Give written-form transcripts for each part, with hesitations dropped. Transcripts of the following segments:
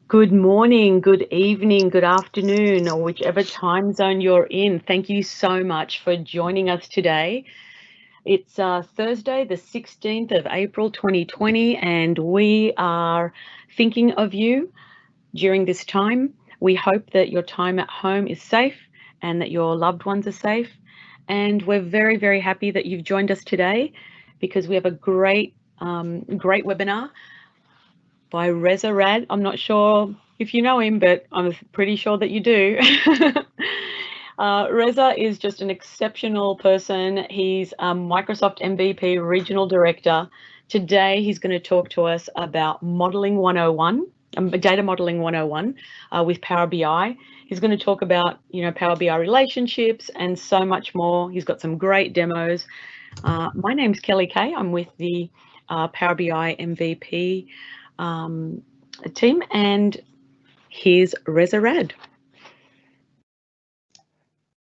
Good morning, good evening, good afternoon, or whichever time zone you're in. Thank you so much for joining us today. It's Thursday, the 16th of April 2020, and we are thinking of you during this time. We hope that your time at home is safe and that your loved ones are safe. And we're very, very happy that you've joined us today because we have a great webinar by Reza Rad. I'm not sure if you know him, but I'm pretty sure that you do. Reza is just an exceptional person. He's a Microsoft MVP Regional Director. Today, he's going to talk to us about Modeling 101, Data Modeling 101 with Power BI. He's going to talk about, Power BI relationships and so much more. He's got some great demos. My name's Kelly Kay. I'm with the Power BI MVP team, and here's Reza Rad.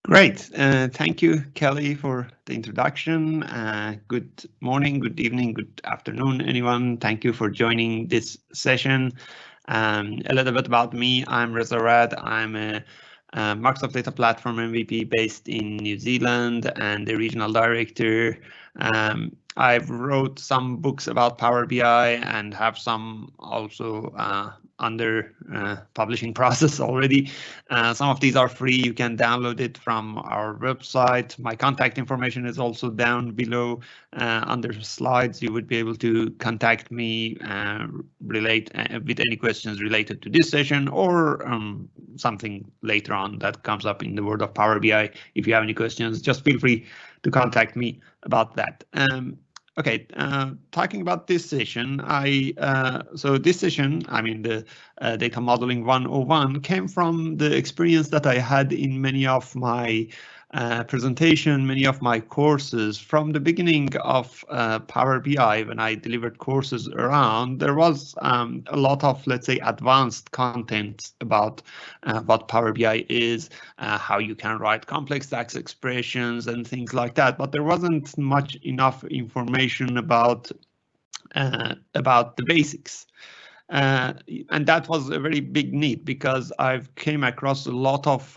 Great. Thank you, Kelly, for the introduction. Good morning, good evening, good afternoon, anyone. Thank you for joining this session. A little bit about me. I'm Reza Rad. I'm a Microsoft Data Platform MVP based in New Zealand and the regional director. I've wrote some books about Power BI and have some also under publishing process already. Some of these are free. You can download it from our website. My contact information is also down below under slides. You would be able to contact me with any questions related to this session or something later on that comes up in the world of Power BI. If you have any questions, just feel free to contact me about that. Okay, talking about this session, the Data Modeling 101 came from the experience that I had in many of my presentation, many of my courses. From the beginning of Power BI, when I delivered courses around, there was a lot of, let's say, advanced content about what Power BI is, how you can write complex DAX expressions and things like that. But there wasn't much enough information about the basics. And that was a very big need because I've came across a lot of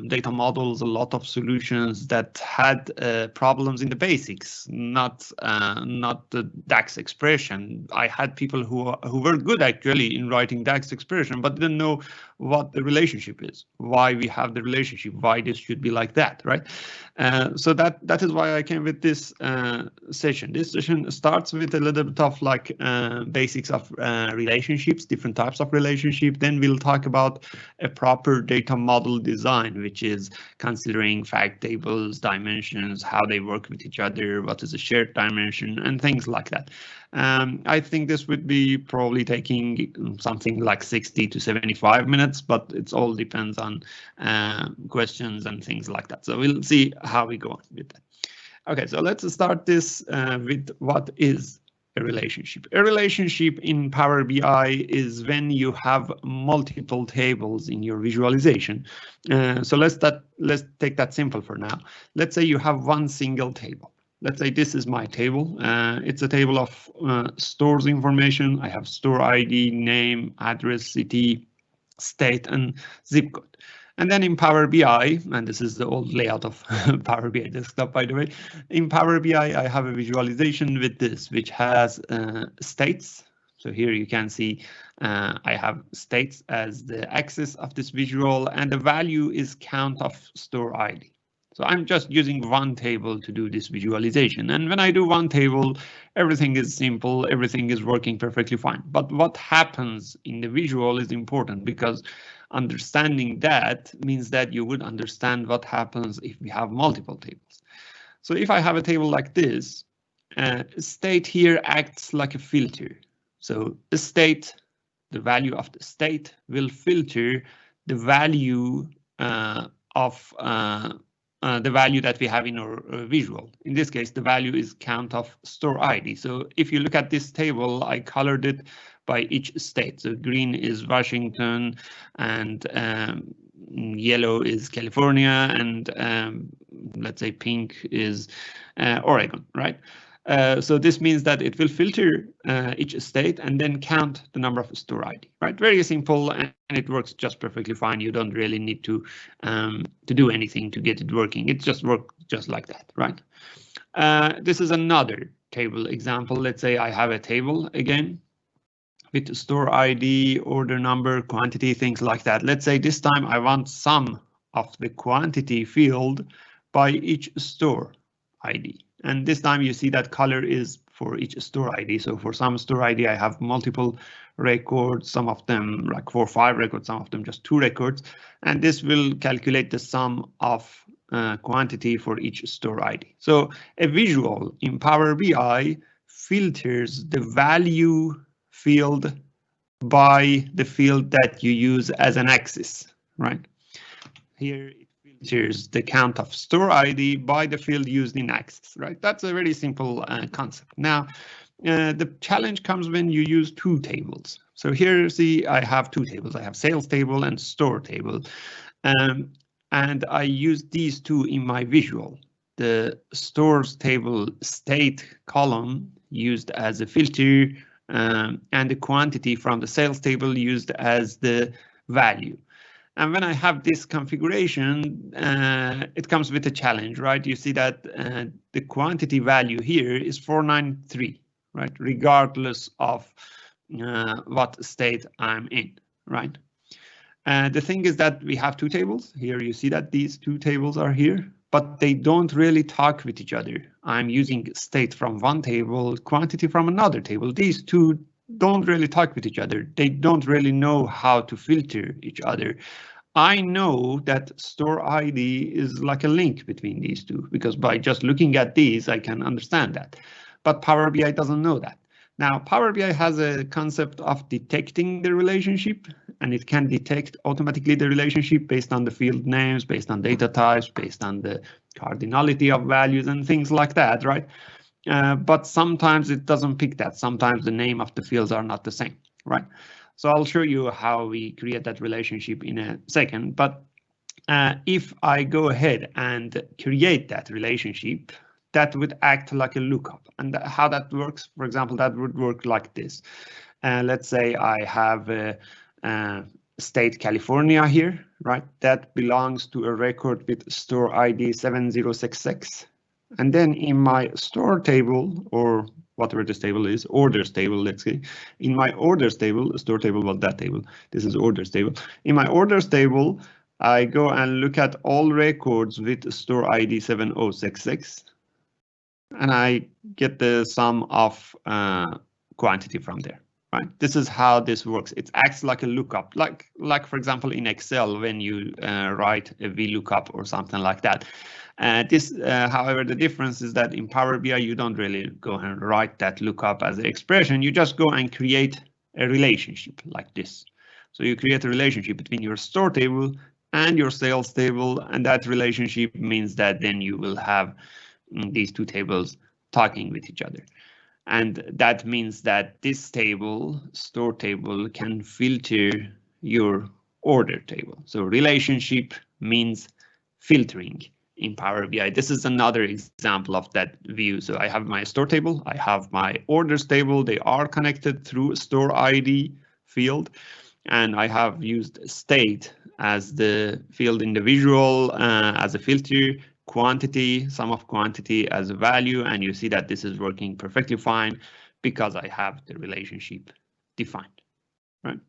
data models, a lot of solutions that had problems in the basics, not the DAX expression. I had people who were good actually in writing DAX expression, but didn't know what the relationship is, why we have the relationship, why this should be like that, right? So that is why I came with this session. This session starts with a little bit of like basics of relationships, different types of relationship. Then we'll talk about a proper data model design, which is considering fact tables, dimensions, how they work with each other, what is a shared dimension, and things like that. I think this would be probably taking something like 60 to 75 minutes, but it all depends on questions and things like that. So we'll see how we go on with that. Okay, so let's start this with what is a relationship. A relationship in Power BI is when you have multiple tables in your visualization. So let's take that simple for now. Let's say you have one single table. Let's say this is my table. It's a table of stores information. I have store ID, name, address, city, state, and zip code. And then in Power BI, and this is the old layout of Power BI desktop, by the way. In Power BI, I have a visualization with this, which has states. So here you can see I have states as the axis of this visual, and the value is count of store ID. So I'm just using one table to do this visualization. And when I do one table, everything is simple, everything is working perfectly fine. But what happens in the visual is important because understanding that means that you would understand what happens if we have multiple tables. So if I have a table like this, state here acts like a filter. So the state, the value of the state will filter the value of the value that we have in our visual. In this case, the value is count of store ID. So if you look at this table, I colored it by each state. So green is Washington, and yellow is California, and let's say pink is Oregon, right? So this means that it will filter each state and then count the number of store ID, right? Very simple, and it works just perfectly fine. You don't really need to do anything to get it working. It just works just like that, right? This is another table example. Let's say I have a table again with store ID, order number, quantity, things like that. Let's say this time I want sum of the quantity field by each store ID. And this time you see that color is for each store ID. So for some store ID, I have multiple records, some of them like 4 or 5 records, some of them just 2 records. And this will calculate the sum of quantity for each store ID. So a visual in Power BI filters the value field by the field that you use as an axis, right? Here it filters the count of store ID by the field used in axis, right? That's a very simple concept. Now, the challenge comes when you use 2 tables. So here, see, I have 2 tables. I have sales table and store table. And I use these 2 in my visual. The stores table state column used as a filter, and the quantity from the sales table used as the value. And when I have this configuration, it comes with a challenge, right? You see that the quantity value here is 493, right? Regardless of what state I'm in, right? The thing is that we have 2 tables. Here you see that these 2 tables are here, but they don't really talk with each other. I'm using state from one table, quantity from another table. These 2 don't really talk with each other. They don't really know how to filter each other. I know that store ID is like a link between these 2, because by just looking at these, I can understand that. But Power BI doesn't know that. Now, Power BI has a concept of detecting the relationship, and it can detect automatically the relationship based on the field names, based on data types, based on the cardinality of values and things like that, right? But sometimes it doesn't pick that. Sometimes the name of the fields are not the same, right? So I'll show you how we create that relationship in a second. But if I go ahead and create that relationship, that would act like a lookup. And how that works, for example, that would work like this. Let's say I have state California here, right? That belongs to a record with store ID 7066. And then in my store table, or whatever this table is, orders table, let's say, in my orders table, store table was that table. This is orders table. In my orders table, I go and look at all records with store ID 7066. And I get the sum of quantity from there, right? This is how this works. It acts like a lookup, like for example, in Excel, when you write a VLOOKUP or something like that. However, the difference is that in Power BI, you don't really go and write that lookup as an expression. You just go and create a relationship like this. So you create a relationship between your store table and your sales table, and that relationship means that then you will have these 2 tables talking with each other. And that means that this table, store table, can filter your order table. So relationship means filtering in Power BI. This is another example of that view. So I have my store table, I have my orders table. They are connected through store ID field. And I have used state as the field in the visual as a filter, quantity, sum of quantity as a value, and you see that this is working perfectly fine because I have the relationship defined, right?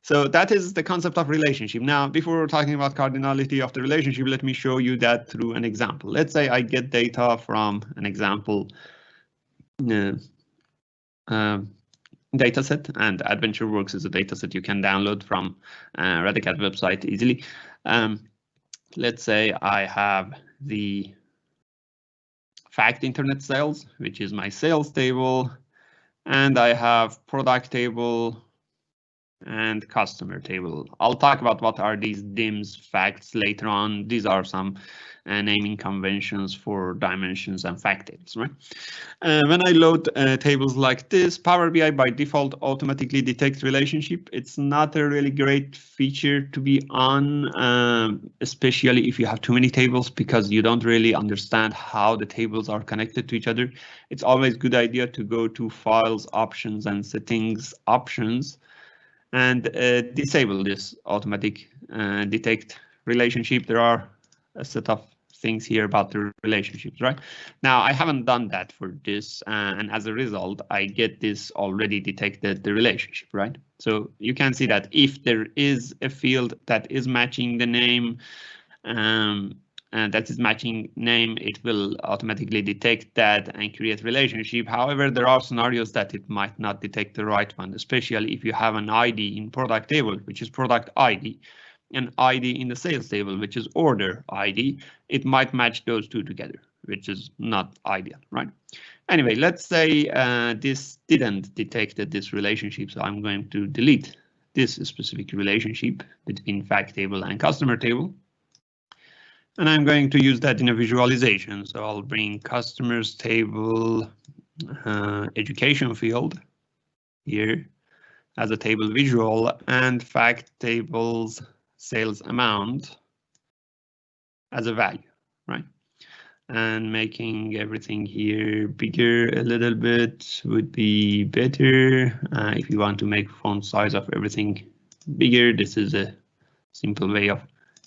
So that is the concept of relationship. Now, before talking about cardinality of the relationship, let me show you that through an example. Let's say I get data from an example dataset, and AdventureWorks is a dataset you can download from Radicat website easily. Let's say I have the fact internet sales, which is my sales table, and I have product table, and customer table. I'll talk about what are these DIMS facts later on. These are some naming conventions for dimensions and fact tables, right? When I load tables like this, Power BI by default automatically detects relationship. It's not a really great feature to be on, especially if you have too many tables, because you don't really understand how the tables are connected to each other. It's always a good idea to go to Files, Options, and Settings options and disable this automatic detect relationship. There are a set of things here about the relationships, right? Now, I haven't done that for this, and as a result, I get this already detected the relationship, right? So you can see that if there is a field that is matching the name, and that is matching name, it will automatically detect that and create relationship. However, there are scenarios that it might not detect the right one, especially if you have an ID in product table, which is product ID, an ID in the sales table, which is order ID. It might match those two together, which is not ideal, right? Anyway, let's say this didn't detect this relationship, so I'm going to delete this specific relationship between fact table and customer table. And I'm going to use that in a visualization. So I'll bring customers table education field here as a table visual and fact tables sales amount as a value, right? And making everything here bigger a little bit would be better. If you want to make font size of everything bigger, this is a simple way of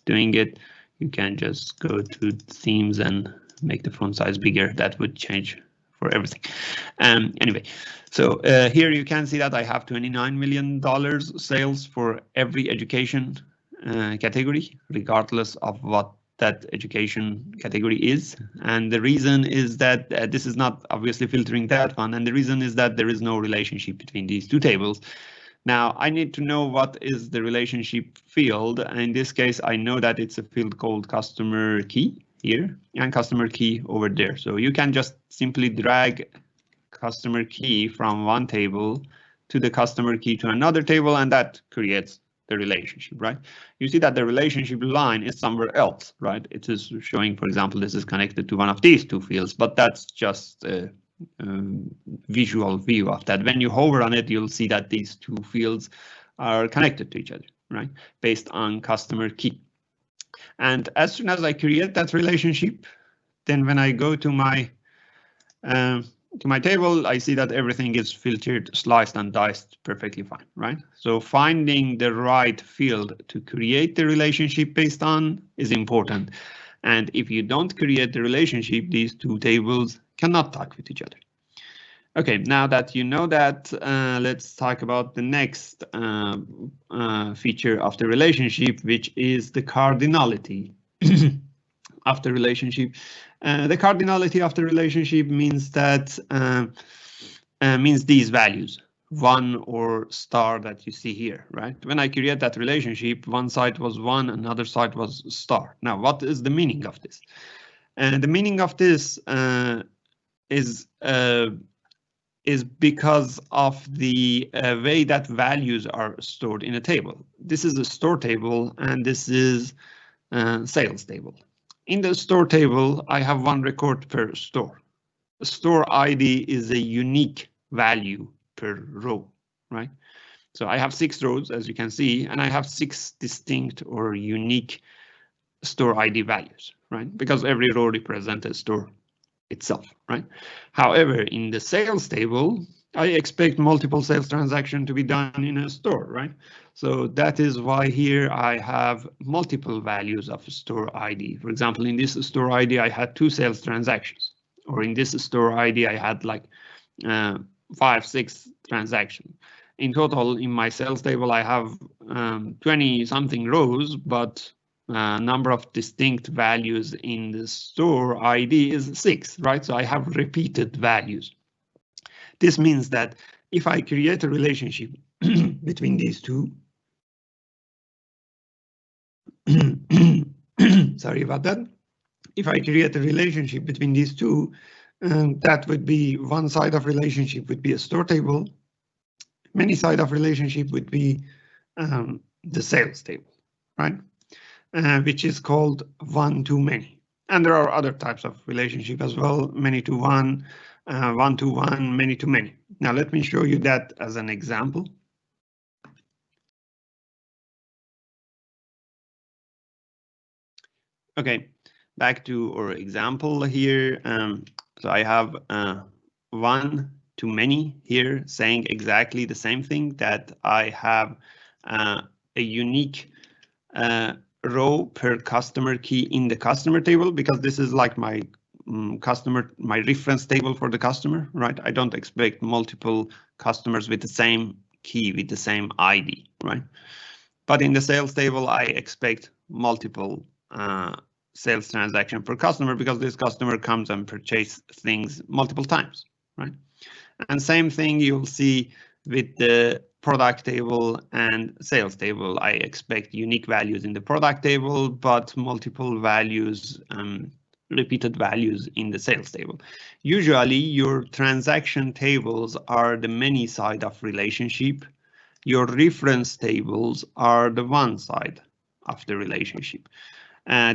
doing it. You can just go to themes and make the font size bigger. That would change for everything. Anyway, so here you can see that I have $29 million sales for every education category, regardless of what that education category is. And the reason is that this is not obviously filtering that one. And the reason is that there is no relationship between these two tables. Now I need to know what is the relationship field. In this case, I know that it's a field called customer key here and customer key over there. So you can just simply drag customer key from one table to the customer key to another table, and that creates the relationship, right? You see that the relationship line is somewhere else, right? It is showing, for example, this is connected to one of these two fields, but that's just a visual view of that. When you hover on it, you'll see that these two fields are connected to each other, right? Based on customer key. And as soon as I create that relationship, then when I go to my table, I see that everything is filtered, sliced, and diced perfectly fine, right? So finding the right field to create the relationship based on is important. And if you don't create the relationship, these two tables cannot talk with each other. Okay, now that you know that, let's talk about the next feature of the relationship, which is the cardinality of the relationship. The cardinality of the relationship means that means these values, 1 or star that you see here, right? When I create that relationship, one side was 1, another side was star. Now, what is the meaning of this? And the meaning of this is because of the way that values are stored in a table. This is a store table and this is a sales table. In the store table, I have one record per store. The store ID is a unique value per row, right? So I have 6 rows, as you can see, and I have 6 distinct or unique store ID values, right? Because every row represents a store itself, right? However, in the sales table, I expect multiple sales transactions to be done in a store, right? So that is why here I have multiple values of store ID. For example, in this store ID, I had 2 sales transactions, or in this store ID, I had like 5, 6 transactions. In total, in my sales table, I have 20 something rows, but number of distinct values in the store ID is 6, right? So I have repeated values. This means that if I create a relationship between these two, sorry about that. If I create a relationship between these two, that would be one side of relationship would be a store table. Many side of relationship would be the sales table, right? Which is called one-to-many. And there are other types of relationship as well, many-to-one, one-to-one, many-to-many. Now let me show you that as an example. Okay, back to our example here. So I have one-to-many here saying exactly the same thing, that I have a unique row per customer key in the customer table, because this is like my my reference table for the customer, right? I don't expect multiple customers with the same key, with the same ID, right? But in the sales table, I expect multiple sales transaction per customer, because this customer comes and purchase things multiple times, right? And same thing you'll see with the product table and sales table. I expect unique values in the product table, but multiple values, repeated values in the sales table. Usually your transaction tables are the many side of relationship. Your reference tables are the one side of the relationship.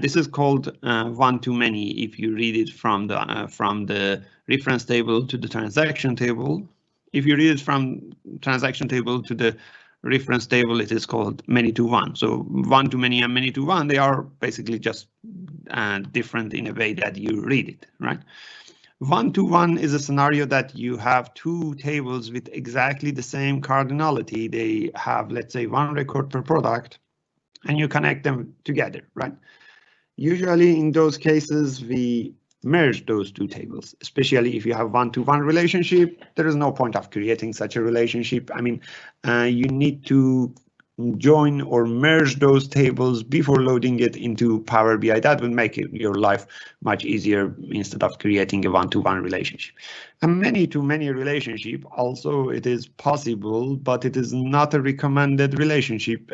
This is called one-to-many if you read it from the reference table to the transaction table. If you read it from transaction table to the reference table, it is called many-to-one. So one-to-many and many-to-one, they are basically just different in a way that you read it, right? One-to-one is a scenario that you have two tables with exactly the same cardinality. They have, let's say, one record per product, and you connect them together, right? Usually in those cases, we merge those two tables, especially if you have one-to-one relationship. There is no point of creating such a relationship. I mean, you need to join or merge those tables before loading it into Power BI. That will make your life much easier instead of creating a one-to-one relationship. A many-to-many relationship, also it is possible, but it is not a recommended relationship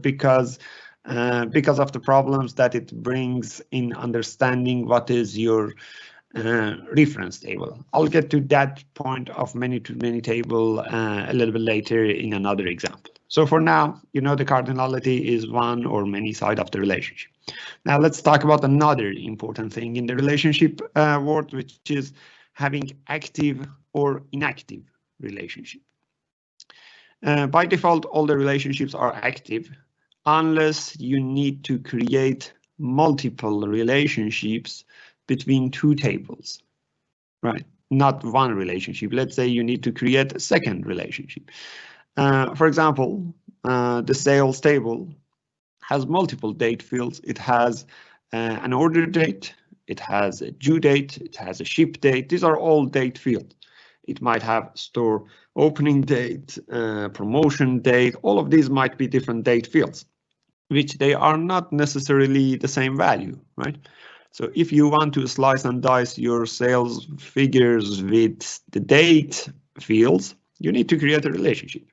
because of the problems that it brings in understanding what is your reference table. I'll get to that point of many-to-many table a little bit later in another example. So for now, you know the cardinality is one or many side of the relationship. Now let's talk about another important thing in the relationship world, which is having active or inactive relationship. By default, all the relationships are active, unless you need to create multiple relationships between two tables, right? Not one relationship. Let's say you need to create a second relationship. For example, the sales table has multiple date fields. It has an order date, it has a due date, it has a ship date. These are all date fields. It might have store opening date, promotion date. All of these might be different date fields, which they are not necessarily the same value, right? So if you want to slice and dice your sales figures with the date fields, you need to create a relationship.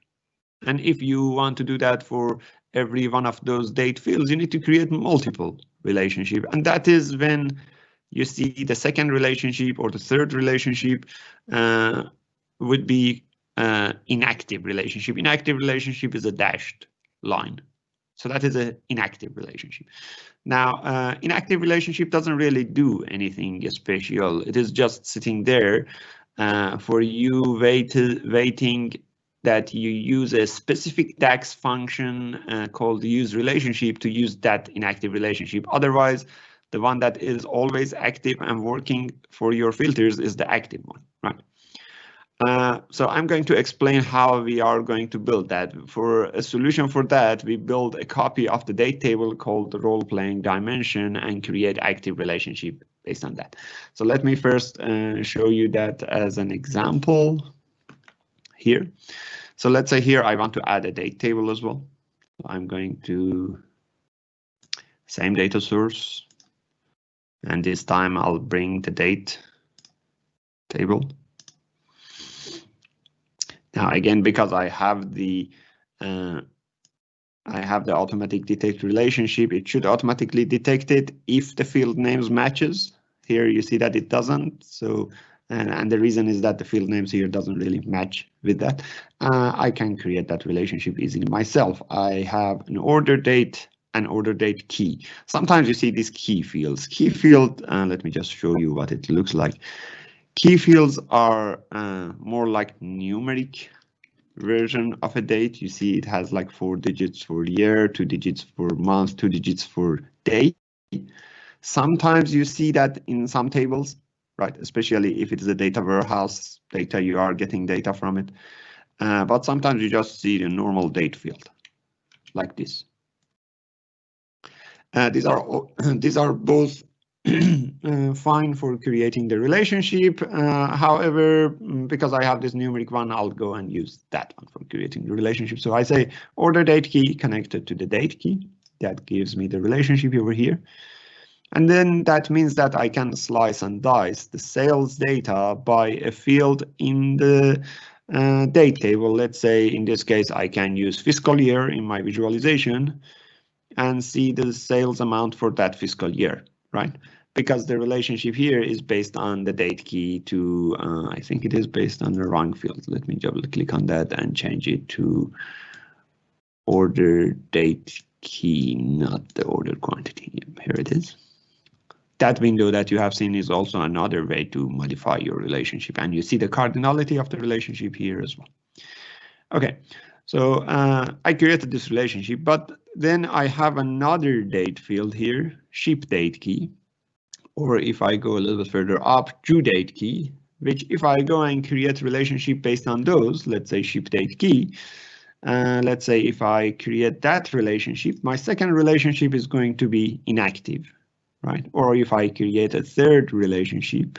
And if you want to do that for every one of those date fields, you need to create multiple relationships. And that is when you see the second relationship or the third relationship would be inactive relationship. Inactive relationship is a dashed line. So that is an inactive relationship. Now, inactive relationship doesn't really do anything special. It is just sitting there for you waiting that you use a specific DAX function called use relationship to use that inactive relationship. Otherwise, the one that is always active and working for your filters is the active one, right? So I'm going to explain how we are going to build that. For a solution for that, we build a copy of the date table called the role-playing dimension and create active relationship based on that. So let me first show you that as an example here. So let's say here I want to add a date table as well. So I'm going to same data source, and this time I'll bring the date table. Now again, because I have the automatic detect relationship, it should automatically detect it if the field names matches. Here you see that it doesn't, so And the reason is that the field names here doesn't really match with that. I can create that relationship easily myself. I have an order date and order date key. Sometimes you see these key fields. Key field, let me just show you what it looks like. Key fields are more like numeric version of a date. You see it has like 4 digits for year, 2 digits for month, 2 digits for day. Sometimes you see that in some tables, right? Especially if it is a data warehouse data, you are getting data from it. But sometimes you just see the normal date field like this. These are both fine for creating the relationship. However, because I have this numeric one, I'll go and use that one for creating the relationship. So I say order date key connected to the date key. That gives me the relationship over here. And then that means that I can slice and dice the sales data by a field in the date table. Let's say in this case, I can use fiscal year in my visualization and see the sales amount for that fiscal year, right? Because the relationship here is based on the date key to, I think it is based on the wrong field. Let me double click on that and change it to order date key, not the order quantity. Yep, here it is. That window that you have seen is also another way to modify your relationship, and you see the cardinality of the relationship here as well. Okay, so I created this relationship, but then I have another date field here, ship date key, or if I go a little bit further up, due date key, which if I go and create relationship based on those, let's say ship date key, let's say if I create that relationship, my second relationship is going to be inactive, right? Or if I create a third relationship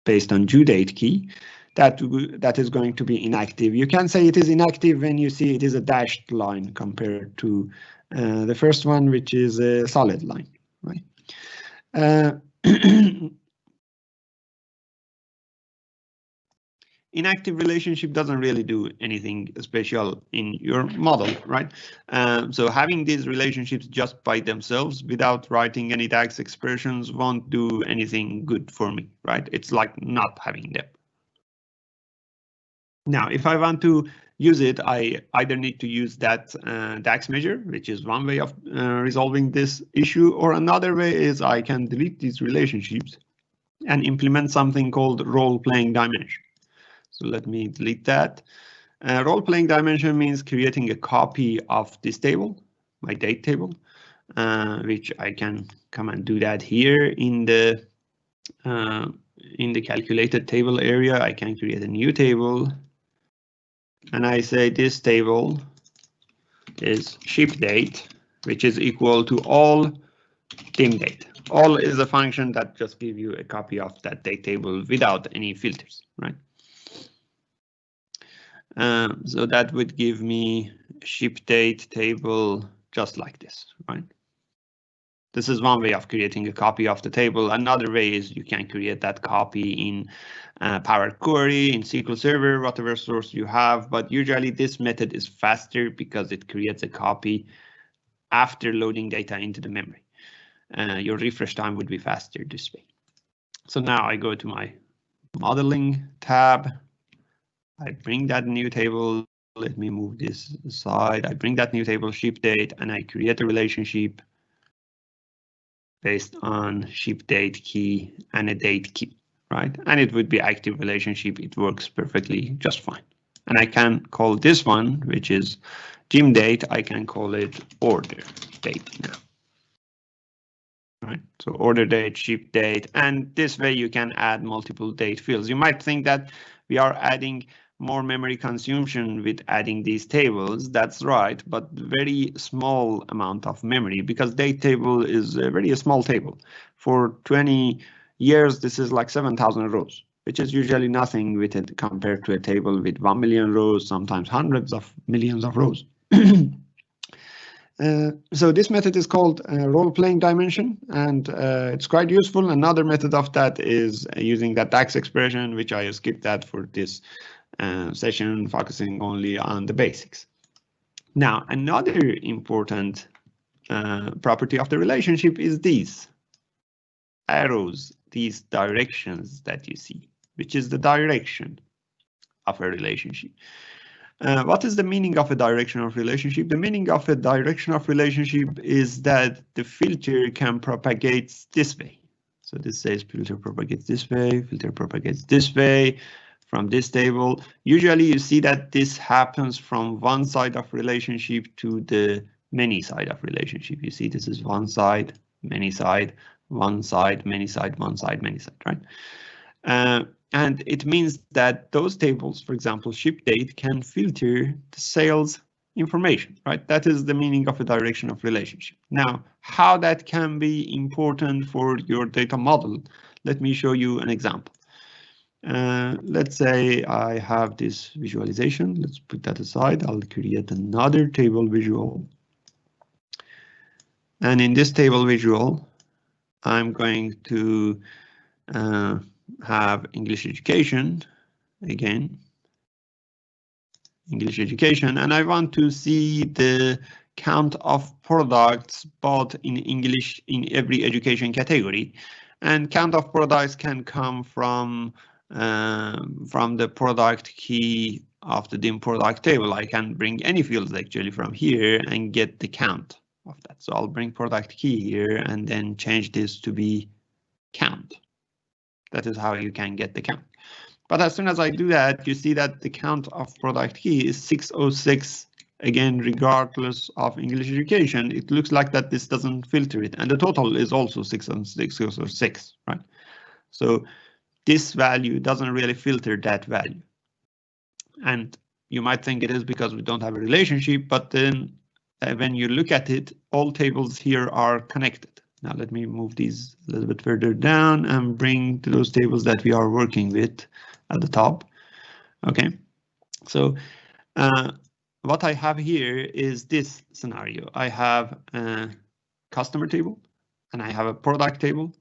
based on due date key, that is going to be inactive. You can say it is inactive when you see it is a dashed line compared to the first one, which is a solid line, right? Inactive relationship doesn't really do anything special in your model, right? So having these relationships just by themselves without writing any DAX expressions won't do anything good for me, right? It's like not having them. Now, if I want to use it, I either need to use that DAX measure, which is one way of resolving this issue, or another way is I can delete these relationships and implement something called role-playing dimension. So let me delete that. Role-playing dimension means creating a copy of this table, my date table, which I can come and do that here in the calculated table area. I can create a new table. And I say this table is ship date, which is equal to all dim date. All is a function that just gives you a copy of that date table without any filters, right? So that would give me a ship date table just like this, right? This is one way of creating a copy of the table. Another way is you can create that copy in Power Query, in SQL Server, whatever source you have. But usually this method is faster because it creates a copy after loading data into the memory. Your refresh time would be faster this way. So now I go to my modeling tab. I bring that new table. Let me move this aside. I bring that new table ship date and I create a relationship based on ship date key and a date key, right? And it would be active relationship. It works perfectly just fine. And I can call this one, which is dim date, I can call it order date now. Right, so order date, ship date, and this way you can add multiple date fields. You might think that we are adding more memory consumption with adding these tables. That's right, but very small amount of memory because date table is a very small table. For 20 years, this is like 7,000 rows, which is usually nothing with it compared to a table with 1 million rows, sometimes hundreds of millions of rows. So this method is called role-playing dimension, and it's quite useful. Another method of that is using that DAX expression, which I skipped that for this session, focusing only on the basics. Now, another important property of the relationship is these. arrows, these directions that you see, which is the direction of a relationship. What is the meaning of a direction of relationship? The meaning of a direction of relationship is that the filter can propagate this way. So this says filter propagates this way, filter propagates this way from this table. Usually you see that this happens from one side of relationship to the many side of relationship. You see this is one side, many side, one side, many side, one side, many side, right? And it means that those tables, for example, ship date, can filter the sales information, right? That is the meaning of a direction of relationship. Now, how that can be important for your data model, let me show you an example. Let's say I have this visualization. Let's put that aside. I'll create another table visual. And in this table visual, I'm going to have English education again, English education, and I want to see the count of products bought in English in every education category. And count of products can come from the product key of the dim product table. I can bring any fields actually from here and get the count of that. So I'll bring product key here and then change this to be count. That is how you can get the count. But as soon as I do that, you see that the count of product key is 606. Again, regardless of English education, it looks like that this doesn't filter it. And the total is also 606, right? So this value doesn't really filter that value. And you might think it is because we don't have a relationship, but then when you look at it, all tables here are connected. Now let me move these a little bit further down and bring to those tables that we are working with at the top. Okay, so what I have here is this scenario. I have a customer table and I have a product table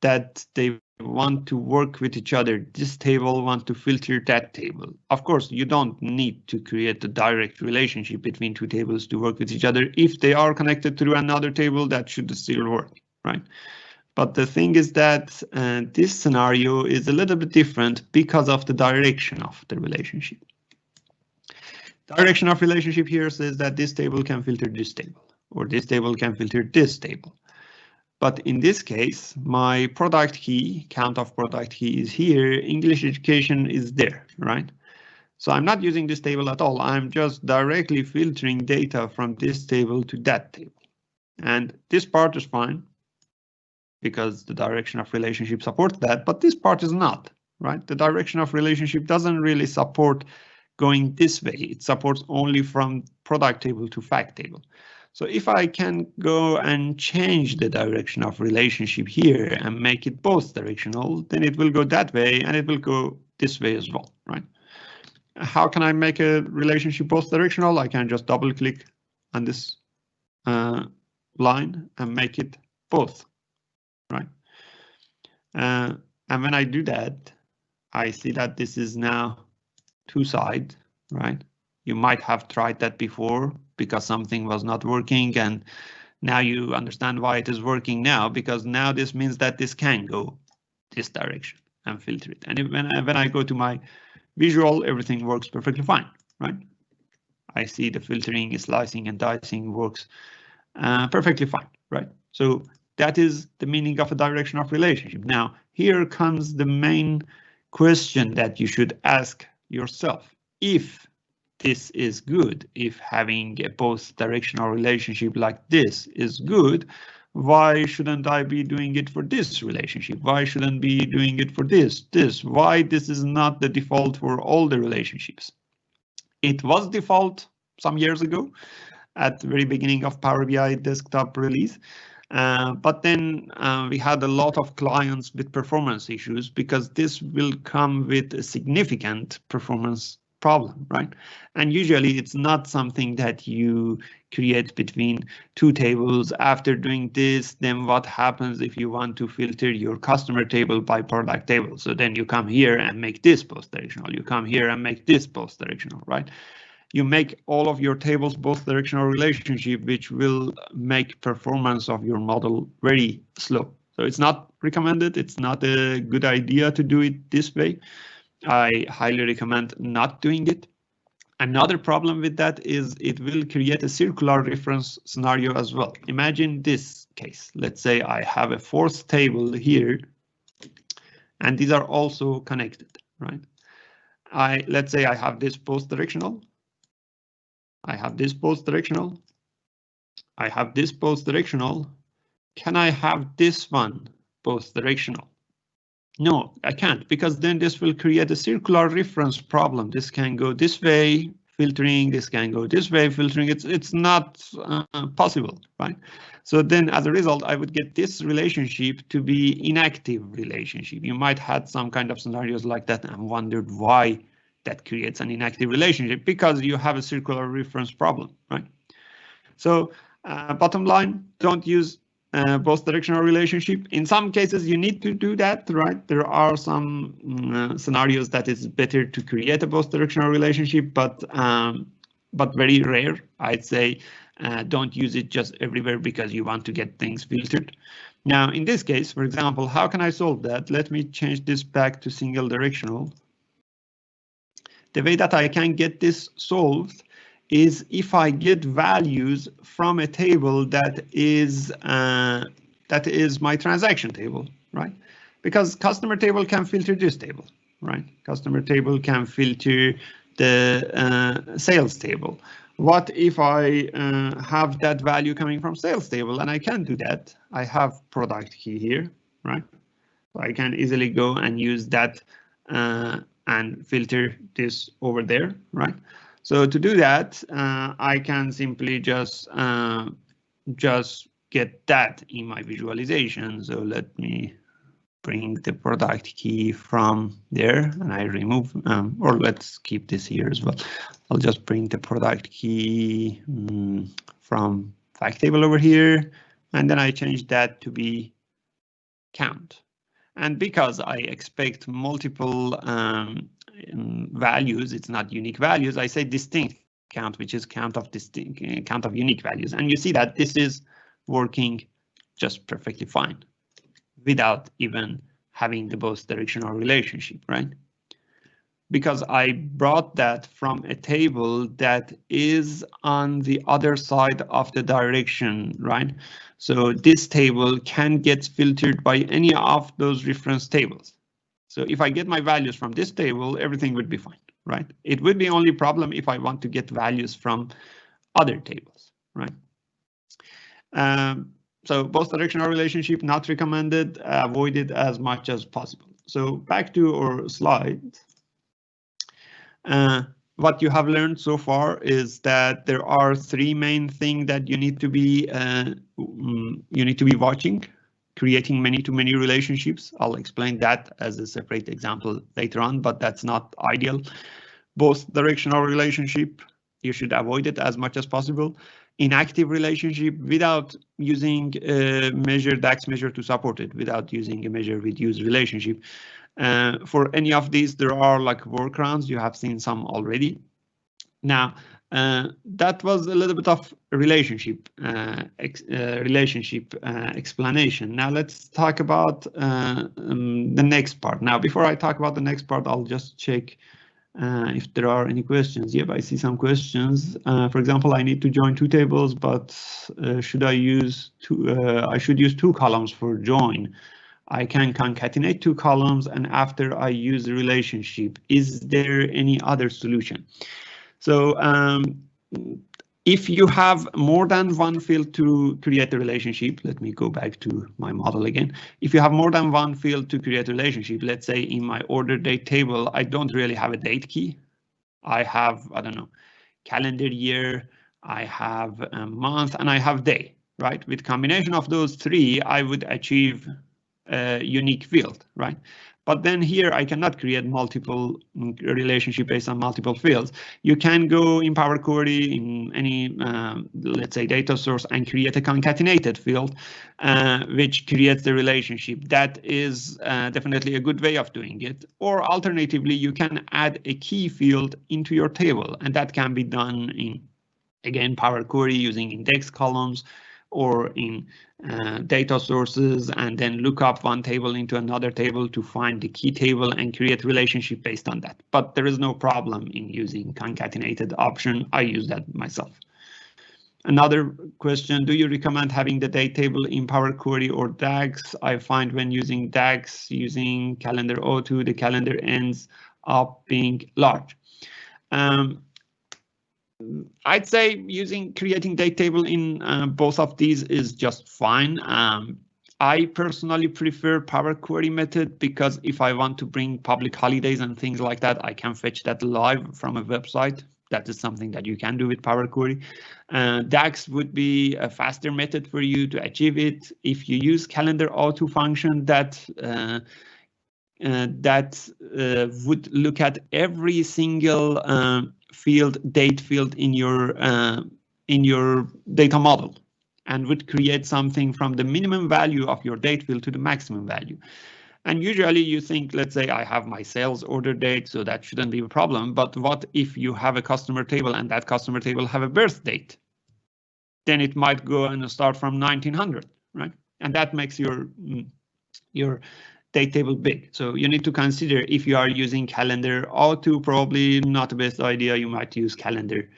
that they want to work with each other. This table wants to filter that table. Of course, you don't need to create a direct relationship between two tables to work with each other. If they are connected through another table, that should still work, right? But the thing is that this scenario is a little bit different because of the direction of the relationship. Direction of relationship here says that this table can filter this table, or this table can filter this table. But in this case, my product key, count of product key is here, English education is there, right? So I'm not using this table at all. I'm just directly filtering data from this table to that table. And this part is fine because the direction of relationship supports that, but this part is not, right? The direction of relationship doesn't really support going this way. It supports only from product table to fact table. So if I can go and change the direction of relationship here and make it both directional, then it will go that way and it will go this way as well, right? How can I make a relationship both directional? I can just double click on this line and make it both, right? And when I do that, I see that this is now two sides, right? You might have tried that before because something was not working, and now you understand why it is working now, because now this means that this can go this direction and filter it. And when I go to my visual, everything works perfectly fine, right? I see the filtering, slicing and dicing works perfectly fine, right? So that is the meaning of a direction of relationship. Now, here comes the main question that you should ask yourself. If this is good, if having a both directional relationship like this is good, why shouldn't I be doing it for this relationship? Why shouldn't be doing it for this? Why this is not the default for all the relationships? It was default some years ago at the very beginning of Power BI desktop release. But then we had a lot of clients with performance issues because this will come with a significant performance problem, right? And usually it's not something that you create between two tables. After doing this, then what happens if you want to filter your customer table by product table? So then you come here and make this both directional. You come here and make this both directional, right? You make all of your tables both directional relationship, which will make performance of your model very slow, So it's not recommended. It's not a good idea to do it this way. I highly recommend not doing it. Another problem with that is it will create a circular reference scenario as well. Imagine this case. Let's say I have a fourth table here, and these are also connected, right? Let's say I have this both directional. I have this both directional. I have this both directional. Can I have this one both directional? No, I can't, because then this will create a circular reference problem. This can go this way, filtering. This can go this way, filtering. It's not possible, right? So then, as a result, I would get this relationship to be inactive relationship. You might have some kind of scenarios like that and wondered why that creates an inactive relationship, because you have a circular reference problem, right? So bottom line, don't use both directional relationship. In some cases, you need to do that, right? There are some scenarios that it's better to create a both directional relationship, but very rare. I'd say don't use it just everywhere because you want to get things filtered. Now, in this case, for example, how can I solve that? Let me change this back to single directional. The way that I can get this solved is if I get values from a table that is my transaction table, right? Because customer table can filter this table, right? Customer table can filter the sales table. What if I have that value coming from sales table, and I can do that? I have product key here, right? So I can easily go and use that and filter this over there, right? So to do that, I can simply just get that in my visualization. So let me bring the product key from there, and I remove, or let's keep this here as well. I'll just bring the product key from fact table over here, and then I change that to be count. And because I expect multiple values, it's not unique values, I say distinct count, which is count of unique values. And you see that this is working just perfectly fine without even having the both directional relationship, right? Because I brought that from a table that is on the other side of the direction, right? So this table can get filtered by any of those reference tables. So if I get my values from this table, everything would be fine, right? It would be only problem if I want to get values from other tables, right? So both directional relationship not recommended, avoid it as much as possible. So back to our slide. What you have learned so far is that there are three main things that you need to be watching: creating many-to-many relationships. I'll explain that as a separate example later on, but that's not ideal. Both directional relationship, you should avoid it as much as possible. Inactive relationship without using a measure, DAX measure to support it, without using a measure with use relationship. For any of these, there are like workarounds. You have seen some already. Now, that was a little bit of relationship explanation. Now let's talk about the next part. Now, before I talk about the next part, I'll just check if there are any questions. Yep, I see some questions. For example, I need to join two tables, but should I use two? I should use two columns for join. I can concatenate two columns, and after I use the relationship, is there any other solution? So if you have more than one field to create a relationship, let me go back to my model again. If you have more than one field to create a relationship, let's say in my order date table, I don't really have a date key. I have, I don't know, calendar year, I have a month, and I have day, right? With combination of those three, I would achieve a unique field, right? But then here I cannot create multiple relationship based on multiple fields. You can go in Power Query in any, let's say, data source and create a concatenated field, which creates the relationship. That is definitely a good way of doing it. Or alternatively, you can add a key field into your table, and that can be done in, again, Power Query using index columns, or in data sources and then look up one table into another table to find the key table and create relationship based on that. But there is no problem in using concatenated option. I use that myself. Another question, do you recommend having the date table in Power Query or DAX? I find when using DAX, using calendar O2, the calendar ends up being large. I'd say creating date table in both of these is just fine. I personally prefer Power Query method because if I want to bring public holidays and things like that, I can fetch that live from a website. That is something that you can do with Power Query. DAX would be a faster method for you to achieve it. If you use calendar auto function, that would look at every single date field in your data model and would create something from the minimum value of your date field to the maximum value. And usually you think, let's say I have my sales order date, so that shouldn't be a problem. But what if you have a customer table and that customer table have a birth date? Then it might go and start from 1900, right? And that makes your date table big. So you need to consider if you are using calendar auto, probably not the best idea. You might use calendar.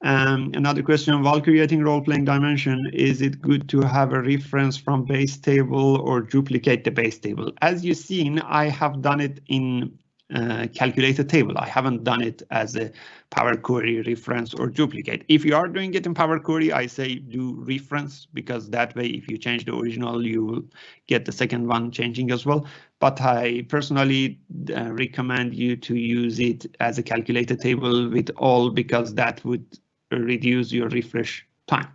Another question, while creating role-playing dimension, is it good to have a reference from base table or duplicate the base table? As you've seen, I have done it in calculated table. I haven't done it as a Power Query reference or duplicate. If you are doing it in Power Query, I say do reference, because that way if you change the original, you will get the second one changing as well. But I personally recommend you to use it as a calculated table with all, because that would reduce your refresh time.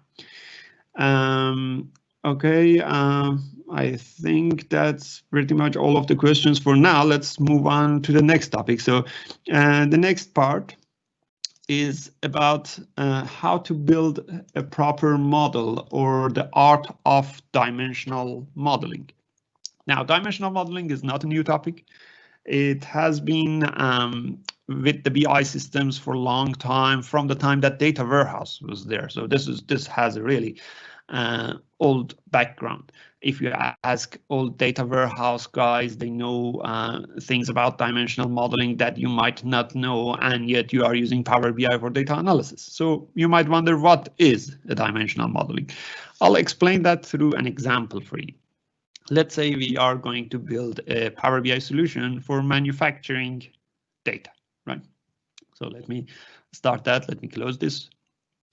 Okay, I think that's pretty much all of the questions for now. Let's move on to the next topic. So the next part is about how to build a proper model, or the art of dimensional modeling. Now, dimensional modeling is not a new topic. It has been with the BI systems for a long time, from the time that data warehouse was there. So this has a really old background. If you ask old data warehouse guys, they know things about dimensional modeling that you might not know, and yet you are using Power BI for data analysis. So you might wonder, what is a dimensional modeling? I'll explain that through an example for you. Let's say we are going to build a Power BI solution for manufacturing data, right? So let me start that. Let me close this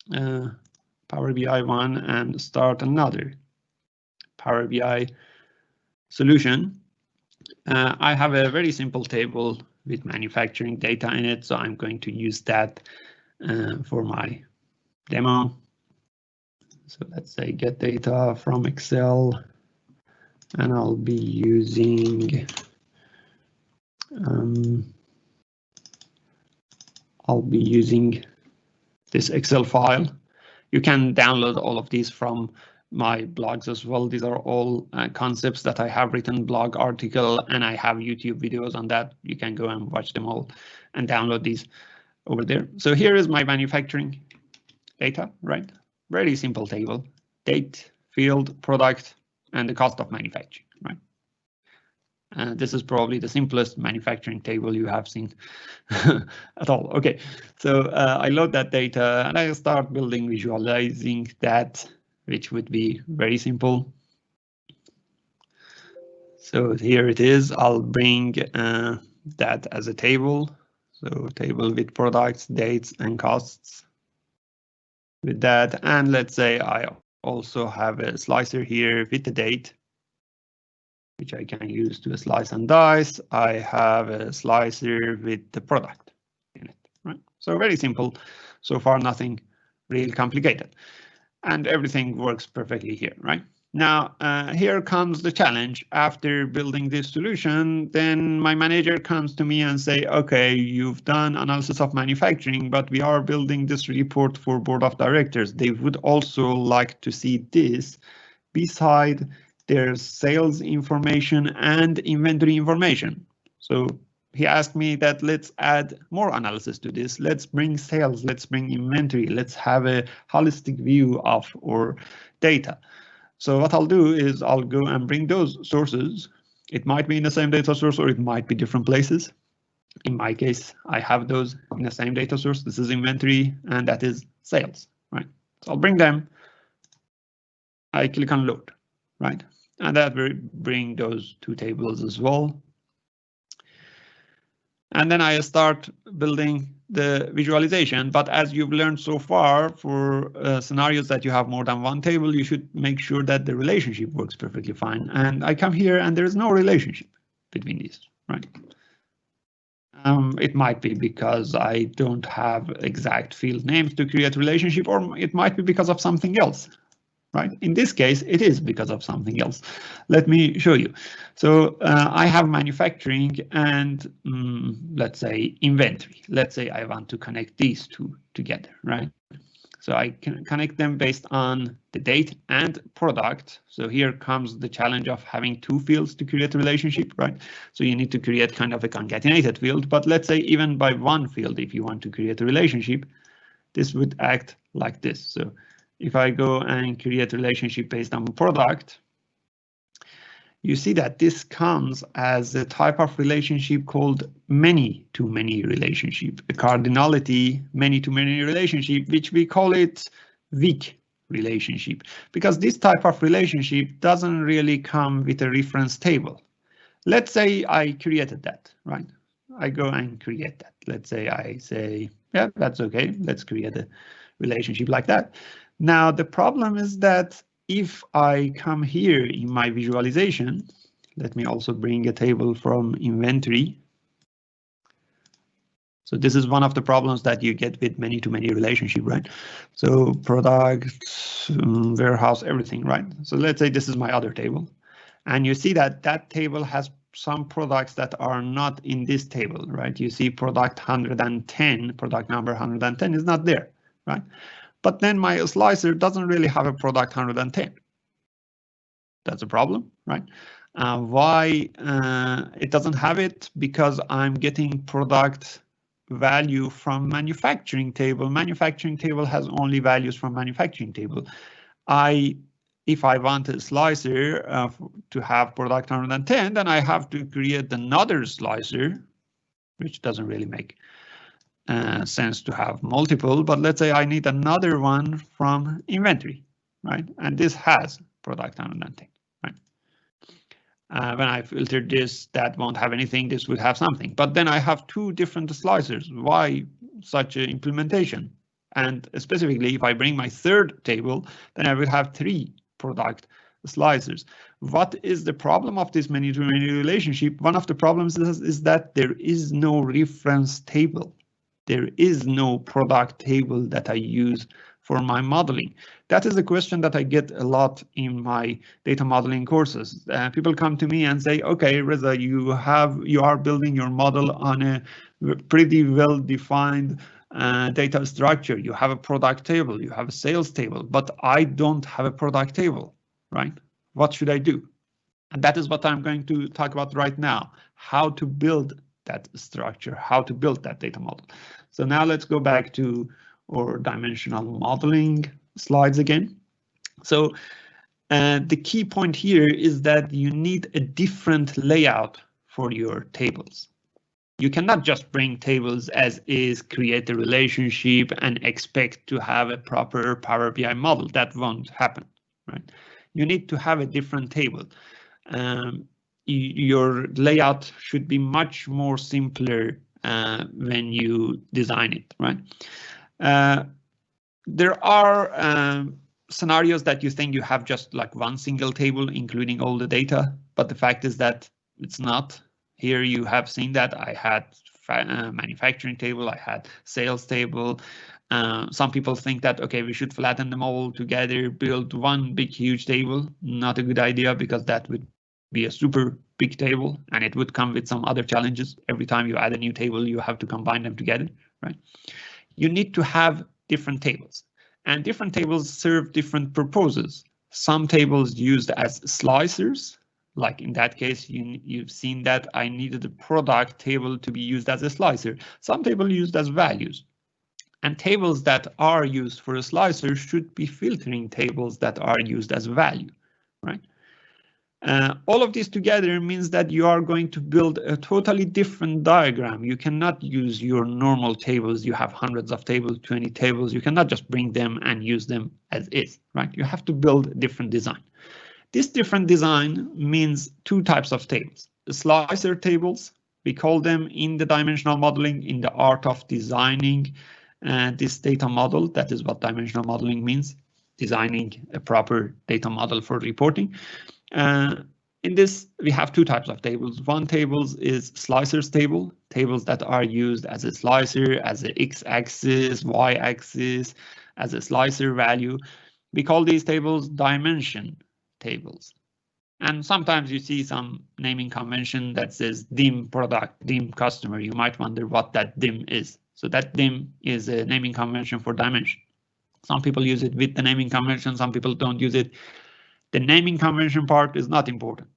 Power BI one and start another Power BI solution. I have a very simple table with manufacturing data in it, so I'm going to use that for my demo. So let's say get data from Excel. And I'll be using this Excel file. You can download all of these from my blogs as well. These are all concepts that I have written, blog article, and I have YouTube videos on that. You can go and watch them all and download these over there. So here is my manufacturing data, right? Very simple table: date, field, product, and the cost of manufacturing, right? This is probably the simplest manufacturing table you have seen at all. Okay, so I load that data and I start building, visualizing that, which would be very simple. So here it is. I'll bring that as a table. So table with products, dates, and costs. With that, and let's say I also have a slicer here with the date, which I can use to slice and dice. I have a slicer with the product in it, right? So very simple. So far, nothing real complicated. And everything works perfectly here, right? Now, here comes the challenge. After building this solution, then my manager comes to me and say, okay, you've done analysis of manufacturing, but we are building this report for board of directors. They would also like to see this beside their sales information and inventory information. So he asked me that let's add more analysis to this. Let's bring sales, let's bring inventory, let's have a holistic view of our data. So what I'll do is I'll go and bring those sources. It might be in the same data source or it might be different places. In my case, I have those in the same data source. This is inventory and that is sales, right? So I'll bring them. I click on load, right? And that will bring those two tables as well. And then I start building the visualization. But as you've learned so far, for scenarios that you have more than one table, you should make sure that the relationship works perfectly fine. And I come here and there is no relationship between these, right? It might be because I don't have exact field names to create relationship, or it might be because of something else. Right? In this case, it is because of something else. Let me show you. So I have manufacturing and let's say inventory. Let's say I want to connect these two together, right? So I can connect them based on the date and product. So here comes the challenge of having two fields to create a relationship, right? So you need to create kind of a concatenated field, but let's say even by one field, if you want to create a relationship, this would act like this. So if I go and create a relationship based on product, you see that this comes as a type of relationship called many-to-many relationship, a cardinality many-to-many relationship, which we call it weak relationship, because this type of relationship doesn't really come with a reference table. Let's say I created that, right? I go and create that. Let's say I say, yeah, that's okay. Let's create a relationship like that. Now, the problem is that if I come here in my visualization, let me also bring a table from inventory. So this is one of the problems that you get with many-to-many relationship, right? So product, warehouse, everything, right? So let's say this is my other table. And you see that that table has some products that are not in this table, right? You see product 110, product number 110 is not there, right? But then my slicer doesn't really have a product 110. That's a problem, right? Why it doesn't have it? Because I'm getting product value from manufacturing table. Manufacturing table has only values from manufacturing table. If I want a slicer to have product 110, then I have to create another slicer, which doesn't really make sense to have multiple, but let's say I need another one from inventory, right? And this has product 110, right? When I filter this, that won't have anything, this would have something. But then I have two different slicers. Why such an implementation? And specifically, if I bring my third table, then I will have three product slicers. What is the problem of this many-to-many relationship? One of the problems is that there is no reference table. There is no product table that I use for my modeling. That is a question that I get a lot in my data modeling courses. People come to me and say, okay, Reza, you are building your model on a pretty well-defined data structure. You have a product table, you have a sales table, but I don't have a product table, right? What should I do? And that is what I'm going to talk about right now, how to build that structure, how to build that data model. So now let's go back to our dimensional modeling slides again. So the key point here is that you need a different layout for your tables. You cannot just bring tables as is, create a relationship and expect to have a proper Power BI model. That won't happen, right? You need to have a different table. Your layout should be much more simpler when you design it, right? There are scenarios that you think you have just like one single table, including all the data, but the fact is that it's not. Here you have seen that I had manufacturing table, I had sales table. Some people think that, okay, we should flatten them all together, build one big, huge table. Not a good idea, because that would be a super big table and it would come with some other challenges. Every time you add a new table, you have to combine them together, right? You need to have different tables, and different tables serve different purposes. Some tables used as slicers, Like in that case, you've seen that I needed a product table to be used as a slicer. Some tables used as values. And tables that are used for a slicer should be filtering tables that are used as value, right? All of this together means that you are going to build a totally different diagram. You cannot use your normal tables. You have hundreds of tables, 20 tables. You cannot just bring them and use them as is, right? You have to build a different design. This different design means two types of tables. The slicer tables, we call them in the dimensional modeling, in the art of designing this data model. That is what dimensional modeling means, designing a proper data model for reporting. In this, we have two types of tables. One table is slicers table, tables that are used as a slicer, as an x-axis, y-axis, as a slicer value. We call these tables dimension tables. And sometimes you see some naming convention that says dim product, dim customer. You might wonder what that dim is. So that dim is a naming convention for dimension. Some people use it with the naming convention, some people don't use it. The naming convention part is not important.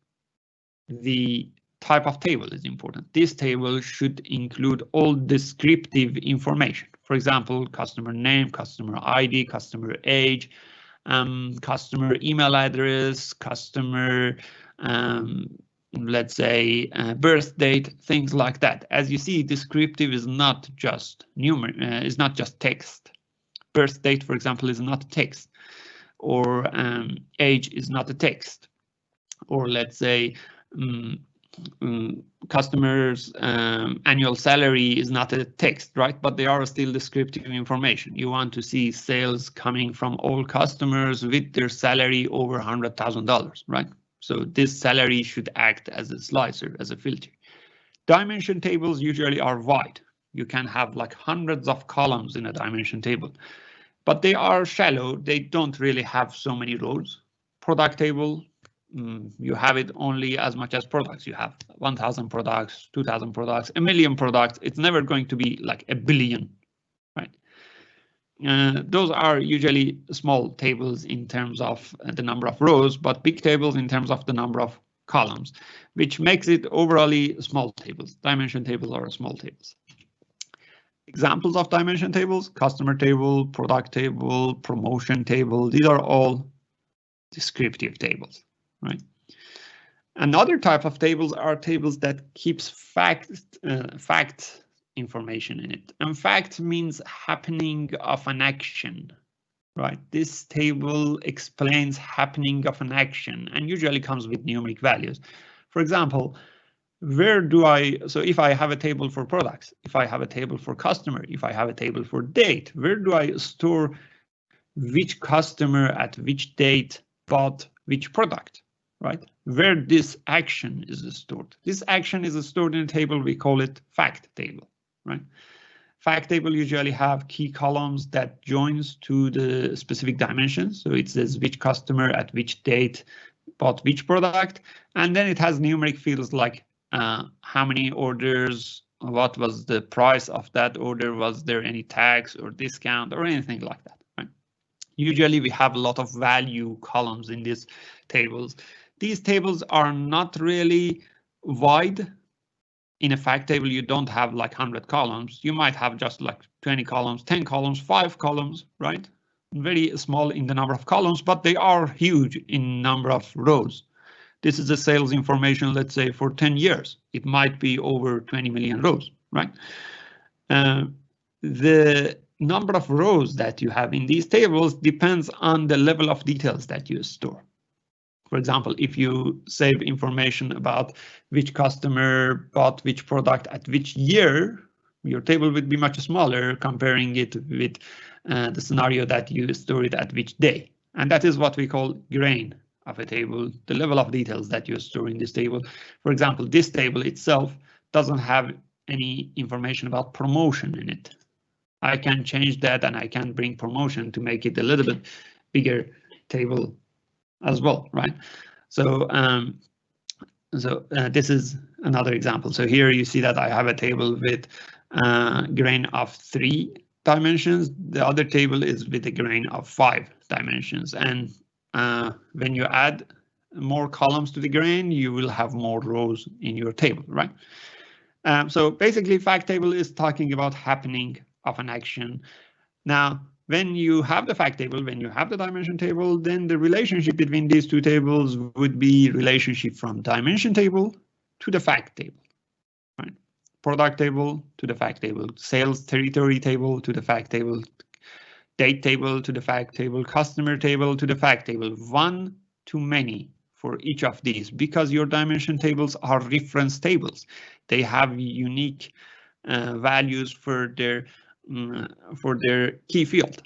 The type of table is important. This table should include all descriptive information. For example, customer name, customer ID, customer age, customer email address, customer, let's say, birth date, things like that. As you see, descriptive is not just is not just text. Birth date, for example, is not text, or age is not a text, or let's say customers' annual salary is not a text, right? But they are still descriptive information. You want to see sales coming from all customers with their salary over $100,000, right? So this salary should act as a slicer, as a filter. Dimension tables usually are wide. You can have like hundreds of columns in a dimension table, but they are shallow. They don't really have so many rows. Product table, you have it only as much as products. You have 1,000 products, 2,000 products, a million products. It's never going to be like a billion, right? Those are usually small tables in terms of the number of rows, but big tables in terms of the number of columns, which makes it overall small tables. Dimension tables are small tables. Examples of dimension tables: customer table, product table, promotion table. These are all descriptive tables, right? Another type of tables are tables that keeps fact information in it. And fact means happening of an action, right? This table explains happening of an action and usually comes with numeric values. For example, so if I have a table for products, if I have a table for customer, if I have a table for date, where do I store which customer at which date bought which product, right? Where this action is stored. This action is stored in a table, we call it fact table, right? Fact table usually have key columns that joins to the specific dimensions. So it says which customer at which date bought which product, and then it has numeric fields like how many orders, what was the price of that order, was there any tax or discount or anything like that, right? Usually we have a lot of value columns in these tables. These tables are not really wide. In a fact table, you don't have like 100 columns. You might have just like 20 columns, 10 columns, 5 columns, right? Very small in the number of columns, but they are huge in number of rows. This is the sales information, let's say, for 10 years. It might be over 20 million rows, right? The number of rows that you have in these tables depends on the level of details that you store. For example, if you save information about which customer bought which product at which year, your table would be much smaller comparing it with the scenario that you store it at which day. And that is what we call grain of a table, the level of details that you store in this table. For example, this table itself doesn't have any information about promotion in it. I can change that and I can bring promotion to make it a little bit bigger table as well, right? So this is another example. So here you see that I have a table with grain of 3 dimensions. The other table is with a grain of 5 dimensions. And when you add more columns to the grain, you will have more rows in your table, right? So basically, fact table is talking about happening of an action. Now, when you have the fact table, when you have the dimension table, then the relationship between these two tables would be relationship from dimension table to the fact table, right? Product table to the fact table, sales territory table to the fact table, date table to the fact table, customer table to the fact table, one to many for each of these, because your dimension tables are reference tables. They have unique values for their key field,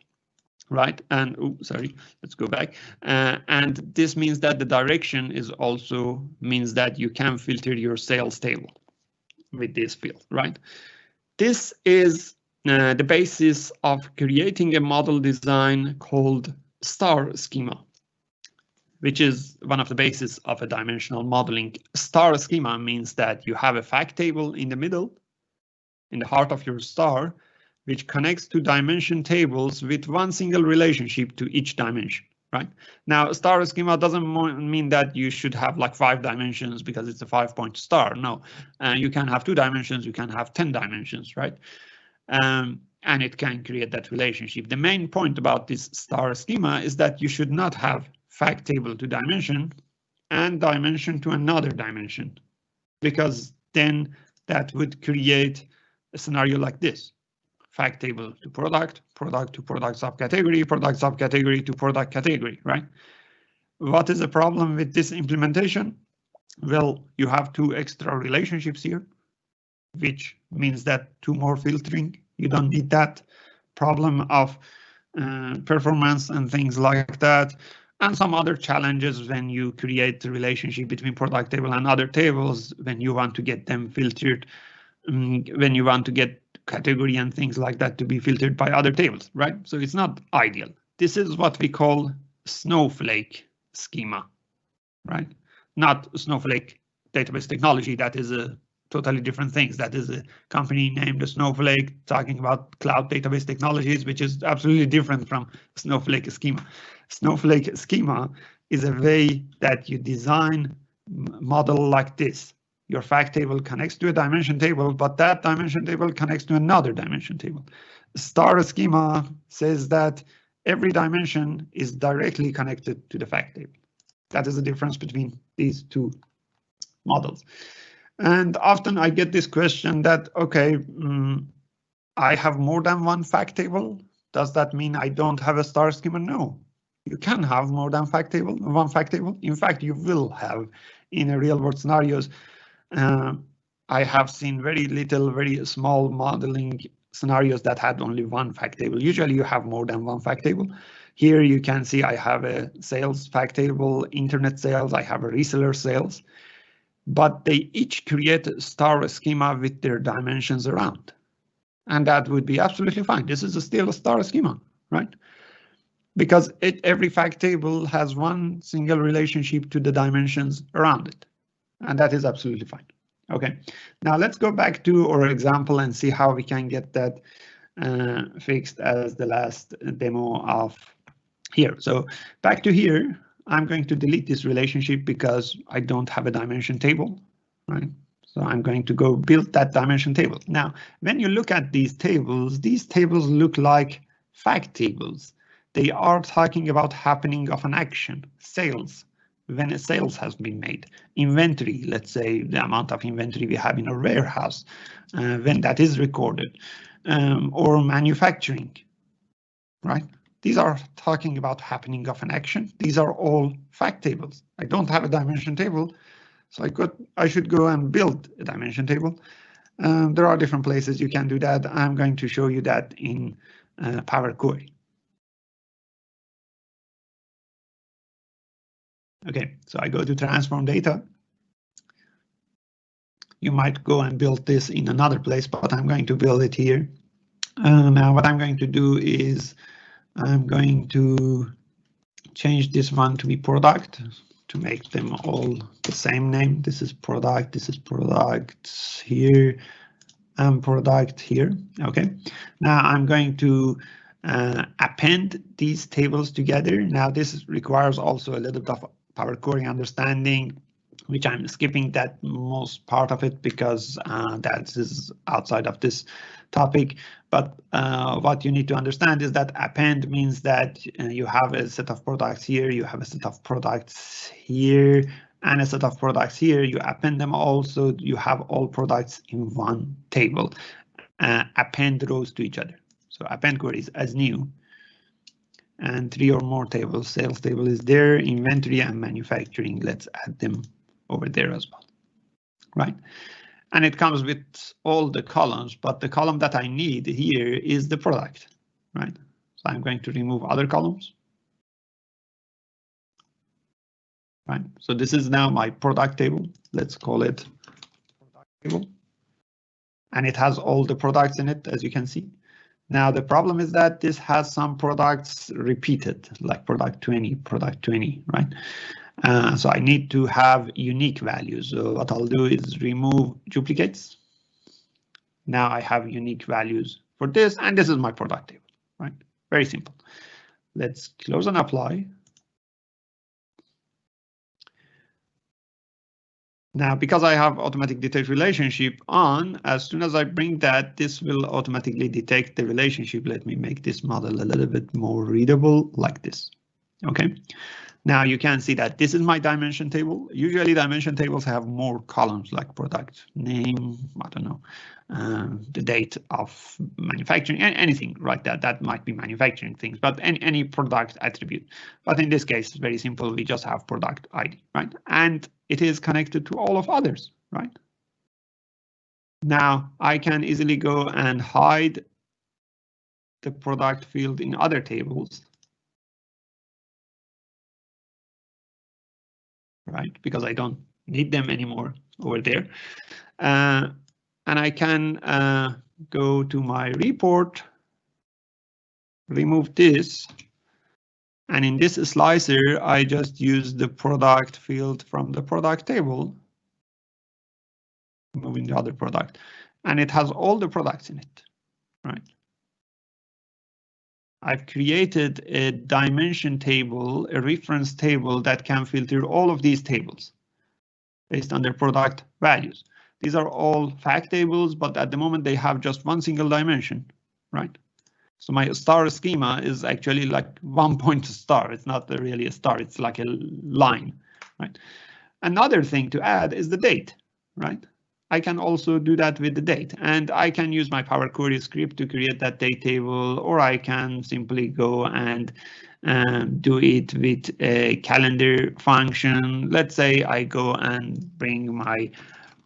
right? And sorry, let's go back. And this means that the direction is also means that you can filter your sales table with this field, right? This is the basis of creating a model design called star schema, which is one of the bases of a dimensional modeling. Star schema means that you have a fact table in the middle, in the heart of your star, which connects to dimension tables with one single relationship to each dimension, right? Now, star schema doesn't mean that you should have like 5 dimensions because it's a 5-point star. No, you can have 2 dimensions, you can have 10 dimensions, right? And it can create that relationship. The main point about this star schema is that you should not have fact table to dimension and dimension to another dimension, because then that would create a scenario like this. Fact table to product, product to product subcategory, product subcategory to product category, right? What is the problem with this implementation? Well, you have 2 extra relationships here, which means that 2 more filtering. You don't need that. Problem of performance and things like that, and some other challenges when you create the relationship between product table and other tables, when you want to get them filtered, when you want to get category and things like that to be filtered by other tables, right? So it's not ideal. This is what we call snowflake schema, right? Not Snowflake database technology. That is a totally different things. That is a company named Snowflake talking about cloud database technologies, which is absolutely different from Snowflake schema. Snowflake schema is a way that you design model like this. Your fact table connects to a dimension table, but that dimension table connects to another dimension table. Star schema says that every dimension is directly connected to the fact table. That is the difference between these 2 models. And often I get this question that, okay, I have more than one fact table. Does that mean I don't have a star schema? No, you can have more than one fact table. In fact, you will have in a real world scenarios. I have seen very small modeling scenarios that had only one fact table. Usually you have more than one fact table. Here you can see I have a sales fact table, internet sales, I have a reseller sales, but they each create a star schema with their dimensions around. And that would be absolutely fine. This is still a star schema, right? Because every fact table has one single relationship to the dimensions around it. And that is absolutely fine. Okay, now let's go back to our example and see how we can get that fixed as the last demo of here. So back to here, I'm going to delete this relationship because I don't have a dimension table, right? So I'm going to go build that dimension table. Now, when you look at these tables look like fact tables. They are talking about happening of an action, sales, when a sales has been made, inventory, let's say the amount of inventory we have in a warehouse, when that is recorded, or manufacturing, right? These are talking about happening of an action. These are all fact tables. I don't have a dimension table, so I should go and build a dimension table. There are different places you can do that. I'm going to show you that in Power Query. Okay, so I go to transform data. You might go and build this in another place, but I'm going to build it here. Now what I'm going to do is I'm going to change this one to be product to make them all the same name. This is product here, and product here. Okay, now I'm going to append these tables together. Now this requires also a little bit of Power Query understanding, which I'm skipping that most part of it because that is outside of this topic. But what you need to understand is that append means that you have a set of products here, you have a set of products here, and a set of products here. You append them all, so you have all products in one table. Append rows to each other. So append queries as new. And 3 or more tables. Sales table is there, inventory and manufacturing. Let's add them over there as well, right? And it comes with all the columns, but the column that I need here is the product, right? So I'm going to remove other columns. Right, so this is now my product table. Let's call it product table. And it has all the products in it, as you can see. Now the problem is that this has some products repeated, like product 20, right? So I need to have unique values. So what I'll do is remove duplicates. Now I have unique values for this, and this is my product table, right? Very simple. Let's close and apply. Now, because I have automatic detect relationship on, as soon as I bring that, this will automatically detect the relationship. Let me make this model a little bit more readable like this. OK, now you can see that this is my dimension table. Usually dimension tables have more columns like product name, I don't know, the date of manufacturing, anything like that. That might be manufacturing things, but any product attribute. But in this case, it's very simple. We just have product ID, right? And it is connected to all of others, right? Now I can easily go and hide the product field in other tables. Right, because I don't need them anymore over there. And I can go to my report, remove this. And in this slicer, I just use the product field from the product table, moving the other product, and it has all the products in it, right? I've created a dimension table, a reference table that can filter all of these tables based on their product values. These are all fact tables, but at the moment they have just one single dimension, right? So my star schema is actually like 1 point star. It's not really a star, it's like a line, right? Another thing to add is the date, right? I can also do that with the date, and I can use my Power Query script to create that date table, or I can simply go and do it with a calendar function. Let's say I go and bring my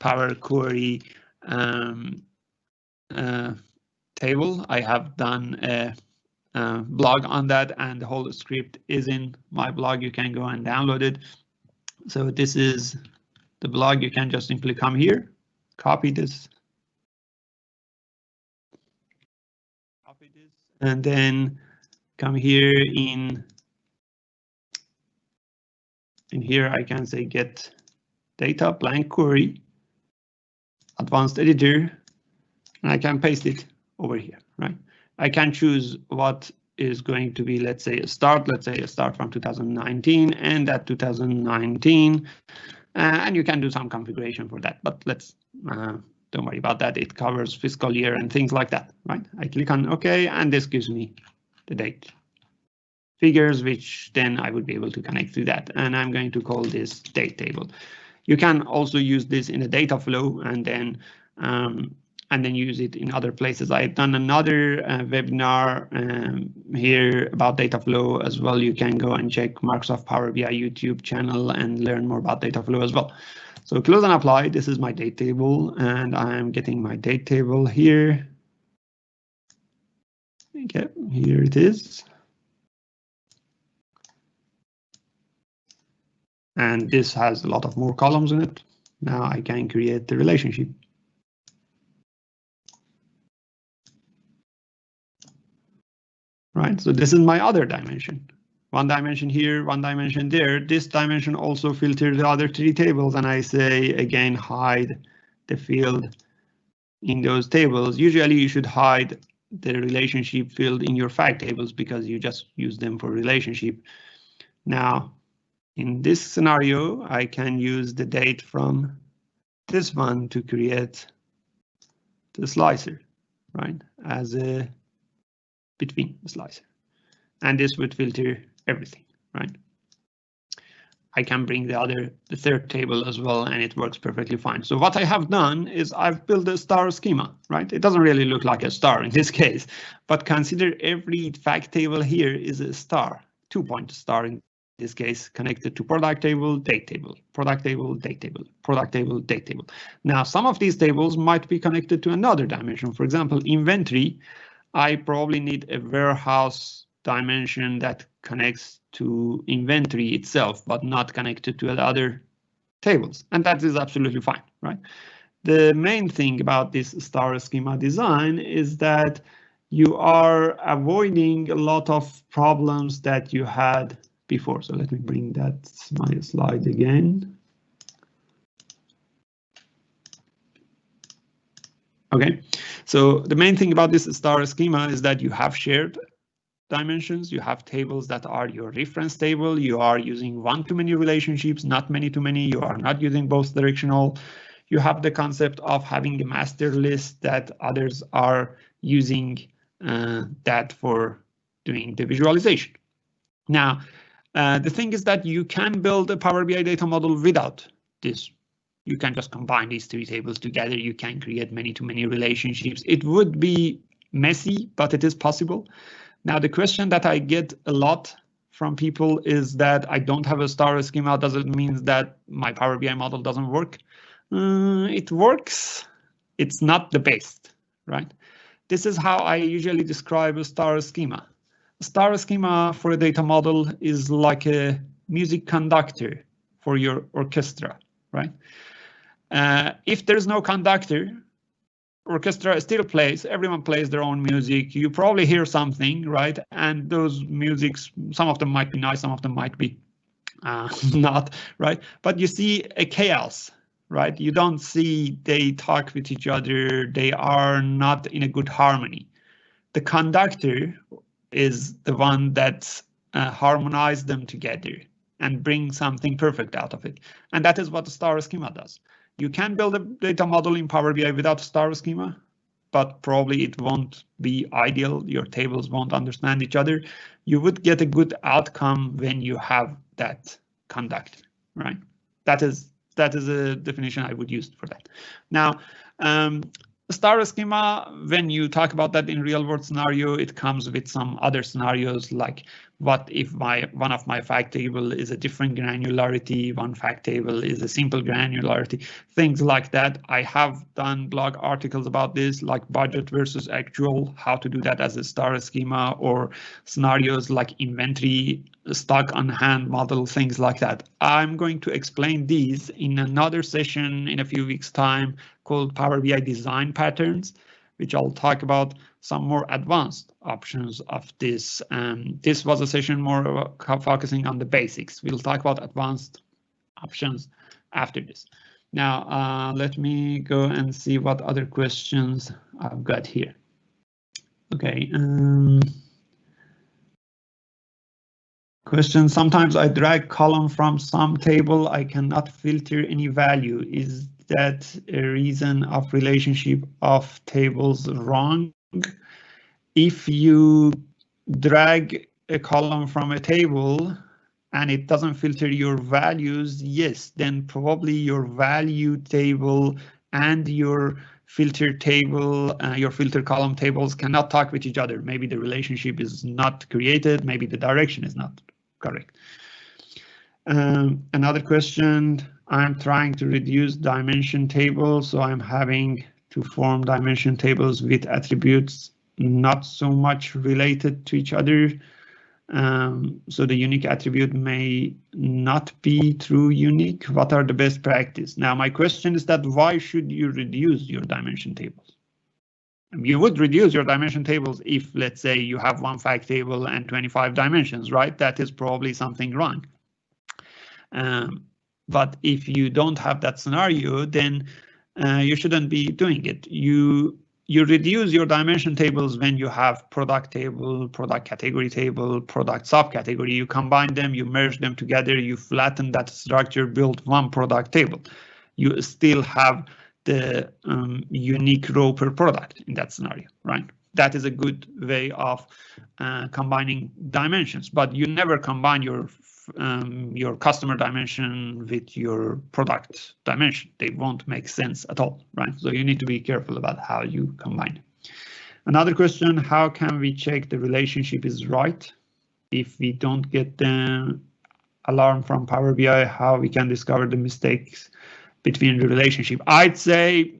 Power Query table. I have done a blog on that, and the whole script is in my blog. You can go and download it. So this is the blog. You can just simply come here, copy this, and then come here in here. I can say get data blank query, advanced editor, and I can paste it over here, right? I can choose what is going to be, let's say a start from 2019 and at 2019. And you can do some configuration for that, but let's don't worry about that. It covers fiscal year and things like that, right? I click on OK, and this gives me the date figures, which then I would be able to connect to that. And I'm going to call this date table. You can also use this in a data flow and then use it in other places. I've done another webinar here about data flow as well. You can go and check Microsoft Power BI YouTube channel and learn more about data flow as well. So close and apply. This is my date table, and I'm getting my date table here. Okay, here it is. And this has a lot of more columns in it. Now I can create the relationship. Right, so this is my other dimension. One dimension here, one dimension there. This dimension also filters the other 3 tables, and I say again hide the field in those tables. Usually you should hide the relationship field in your fact tables because you just use them for relationship. Now In this scenario, I can use the date from this one to create the slicer, right, as a between slicer. And this would filter everything, right? I can bring the third table as well, and it works perfectly fine. So what I have done is I've built a star schema, right? It doesn't really look like a star in this case, but consider every fact table here is a star, 2-point star in this case, connected to product table, date table, product table, date table, product table, date table. Now, some of these tables might be connected to another dimension. For example, inventory, I probably need a warehouse dimension that connects to inventory itself, but not connected to other tables. And that is absolutely fine, right? The main thing about this star schema design is that you are avoiding a lot of problems that you had before. So let me bring that my slide again. Okay, so the main thing about this star schema is that you have shared dimensions, you have tables that are your reference table, you are using one-to-many relationships, not many-to-many, you are not using both directional. You have the concept of having a master list that others are using that for doing the visualization. Now, the thing is that you can build a Power BI data model without this. You can just combine these three tables together. You can create many-to-many relationships. It would be messy, but it is possible. Now, the question that I get a lot from people is that I don't have a star schema. Does it mean that my Power BI model doesn't work? It works. It's not the best, right? This is how I usually describe a star schema. A star schema for a data model is like a music conductor for your orchestra, right? If there's no conductor, orchestra still plays, everyone plays their own music. You probably hear something, right? And those musics, some of them might be nice, some of them might be not, right? But you see a chaos, right? You don't see they talk with each other. They are not in a good harmony. The conductor is the one that harmonizes them together and bring something perfect out of it. And that is what the star schema does. You can build a data model in Power BI without a star schema, but probably it won't be ideal. Your tables won't understand each other. You would get a good outcome when you have that conductor, right? That is a definition I would use for that. Now, star schema, when you talk about that in real world scenario, it comes with some other scenarios, like what if one of my fact table is a different granularity, one fact table is a simple granularity, things like that. I have done blog articles about this, like budget versus actual, how to do that as a star schema, or scenarios like inventory, stock on hand model, things like that. I'm going to explain these in another session in a few weeks' time called Power BI Design Patterns, which I'll talk about some more advanced options of this. This was a session more focusing on the basics. We'll talk about advanced options after this. Now, let me go and see what other questions I've got here. Okay. Question, sometimes I drag column from some table, I cannot filter any value. Is that a reason of relationship of tables wrong? If you drag a column from a table and it doesn't filter your values, yes, then probably your value table and your filter table, your filter column tables cannot talk with each other. Maybe the relationship is not created, maybe the direction is not correct. Another question, I'm trying to reduce dimension tables, so I'm having to form dimension tables with attributes not so much related to each other. So the unique attribute may not be true unique. What are the best practice? Now, my question is that why should you reduce your dimension tables? You would reduce your dimension tables if, let's say, you have one fact table and 25 dimensions, right? That is probably something wrong. But if you don't have that scenario, then you shouldn't be doing it. You you reduce your dimension tables when you have product table, product category table, product subcategory. You combine them, you merge them together, you flatten that structure, build one product table. You still have the unique row per product in that scenario, right? That is a good way of combining dimensions, but you never combine your customer dimension with your product dimension. They won't make sense at all, right? So you need to be careful about how you combine. Another question, how can we check the relationship is right? If we don't get the alarm from Power BI, how we can discover the mistakes between the relationship? I'd say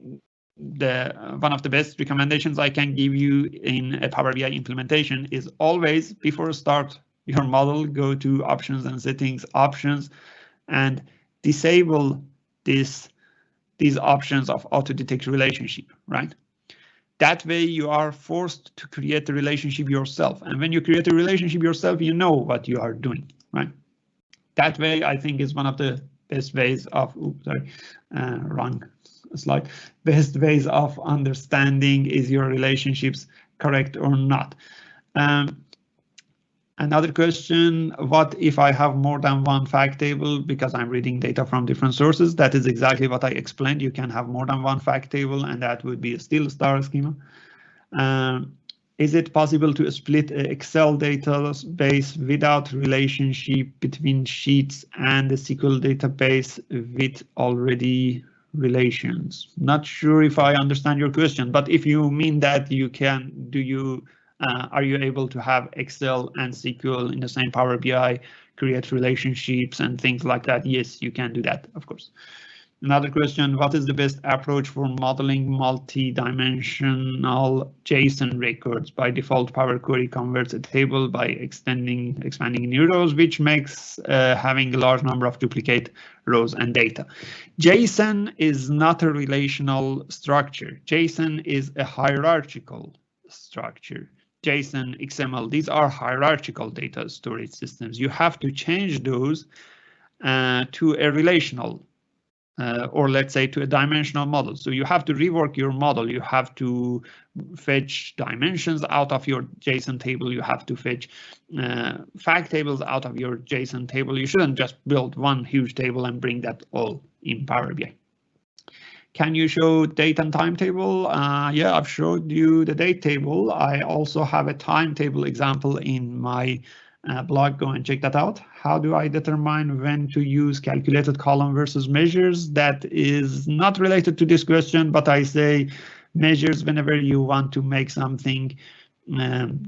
one of the best recommendations I can give you in a Power BI implementation is always, before start your model, go to options and settings, options, and disable these options of auto detect relationship, right? That way you are forced to create the relationship yourself. And when you create a relationship yourself, you know what you are doing, right? That way, I think, is one of the best ways of, wrong slide. Best ways of understanding is your relationships correct or not. Another question, what if I have more than one fact table because I'm reading data from different sources? That is exactly what I explained. You can have more than one fact table, and that would be still a star schema. Is it possible to split an Excel database without relationship between sheets and the SQL database with already relations? Not sure if I understand your question, but if you mean that you can, are you able to have Excel and SQL in the same Power BI, create relationships and things like that? Yes, you can do that, of course. Another question, what is the best approach for modeling multi-dimensional JSON records? By default, Power Query converts a table by expanding new rows, which makes having a large number of duplicate rows and data. JSON is not a relational structure. JSON is a hierarchical structure. JSON, XML, these are hierarchical data storage systems. You have to change those to a relational or let's say to a dimensional model. So you have to rework your model. You have to fetch dimensions out of your JSON table. You have to fetch fact tables out of your JSON table. You shouldn't just build one huge table and bring that all in Power BI. Can you show date and time table? Yeah, I've showed you the date table. I also have a timetable example in my blog. Go and check that out. How do I determine when to use calculated column versus measures? That is not related to this question, but I say measures whenever you want to make something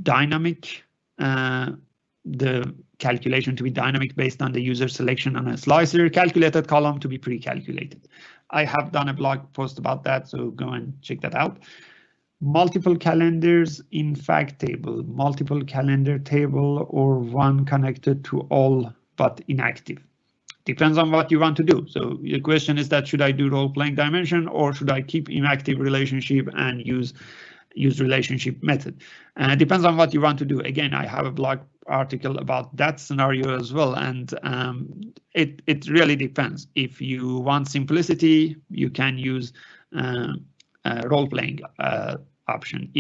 dynamic, the calculation to be dynamic based on the user selection on a slicer, calculated column to be pre-calculated. I have done a blog post about that, so go and check that out. Multiple calendars in fact table, multiple calendar table, or one connected to all but inactive. Depends on what you want to do. So the question is that should I do role-playing dimension or should I keep inactive relationship and use relationship method? Depends on what you want to do. Again, I have a blog article about that scenario as well, and it really depends. If you want simplicity, you can use role-playing option.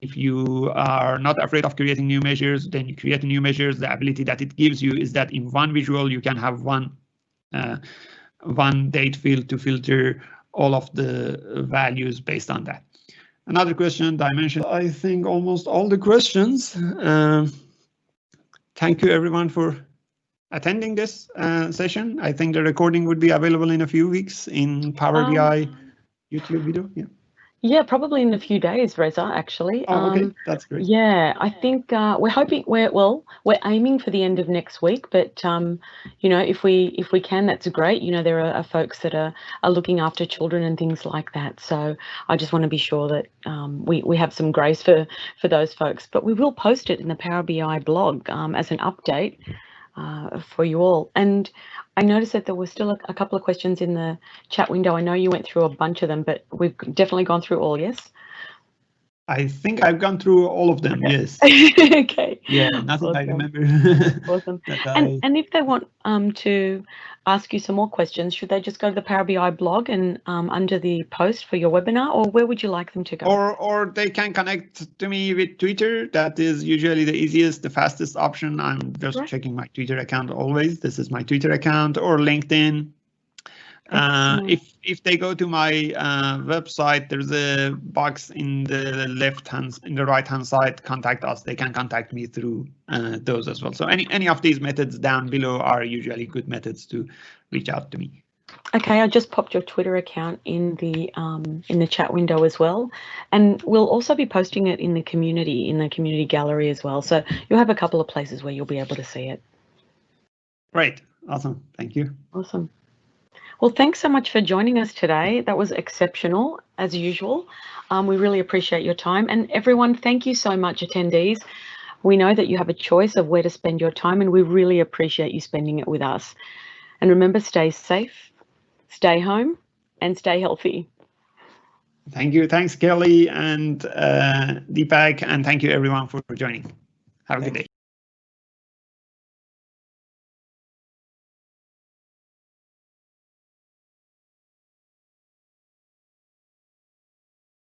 If you are not afraid of creating new measures, then you create new measures. The ability that it gives you is that in one visual you can have one date field to filter all of the values based on that. Another question, dimension. I think almost all the questions. Thank you everyone for attending this session. I think the recording would be available in a few weeks in Power BI YouTube video. Yeah, probably in a few days, Reza, actually. Oh, okay, that's great. Yeah, I think we're hoping we're aiming for the end of next week, but you know, if we can, that's great. You know, there are folks that are looking after children and things like that. So I just want to be sure that we have some grace for those folks. But we will post it in the Power BI blog as an update for you all. And I noticed that there were still a couple of questions in the chat window. I know you went through a bunch of them, but we've definitely gone through all, yes? I think I've gone through all of them. Okay. Yes. Okay. Yeah, nothing I Awesome. remember. Awesome. that And if they want to ask you some more questions, should they just go to the Power BI blog and under the post for your webinar, or where would you like them to go? Or they can connect to me with Twitter. That is usually the easiest, the fastest option. I'm just checking my Twitter account always. This is my Twitter account, or LinkedIn. If they go to my website, there's a box in the right hand side, contact us. They can contact me through those as well. So any of these methods down below are usually good methods to reach out to me. Okay, I just popped your Twitter account in the chat window as well, and we'll also be posting it in the community gallery as well. So you'll have a couple of places where you'll be able to see it. Great, awesome, thank you. Awesome. Well, thanks so much for joining us today. That was exceptional, as usual. We really appreciate your time. And everyone, thank you so much, attendees. We know that you have a choice of where to spend your time, and we really appreciate you spending it with us. And remember, stay safe, stay home, and stay healthy. Thank you. Thanks, Kelly and Deepak, and thank you everyone for joining. Have a good day.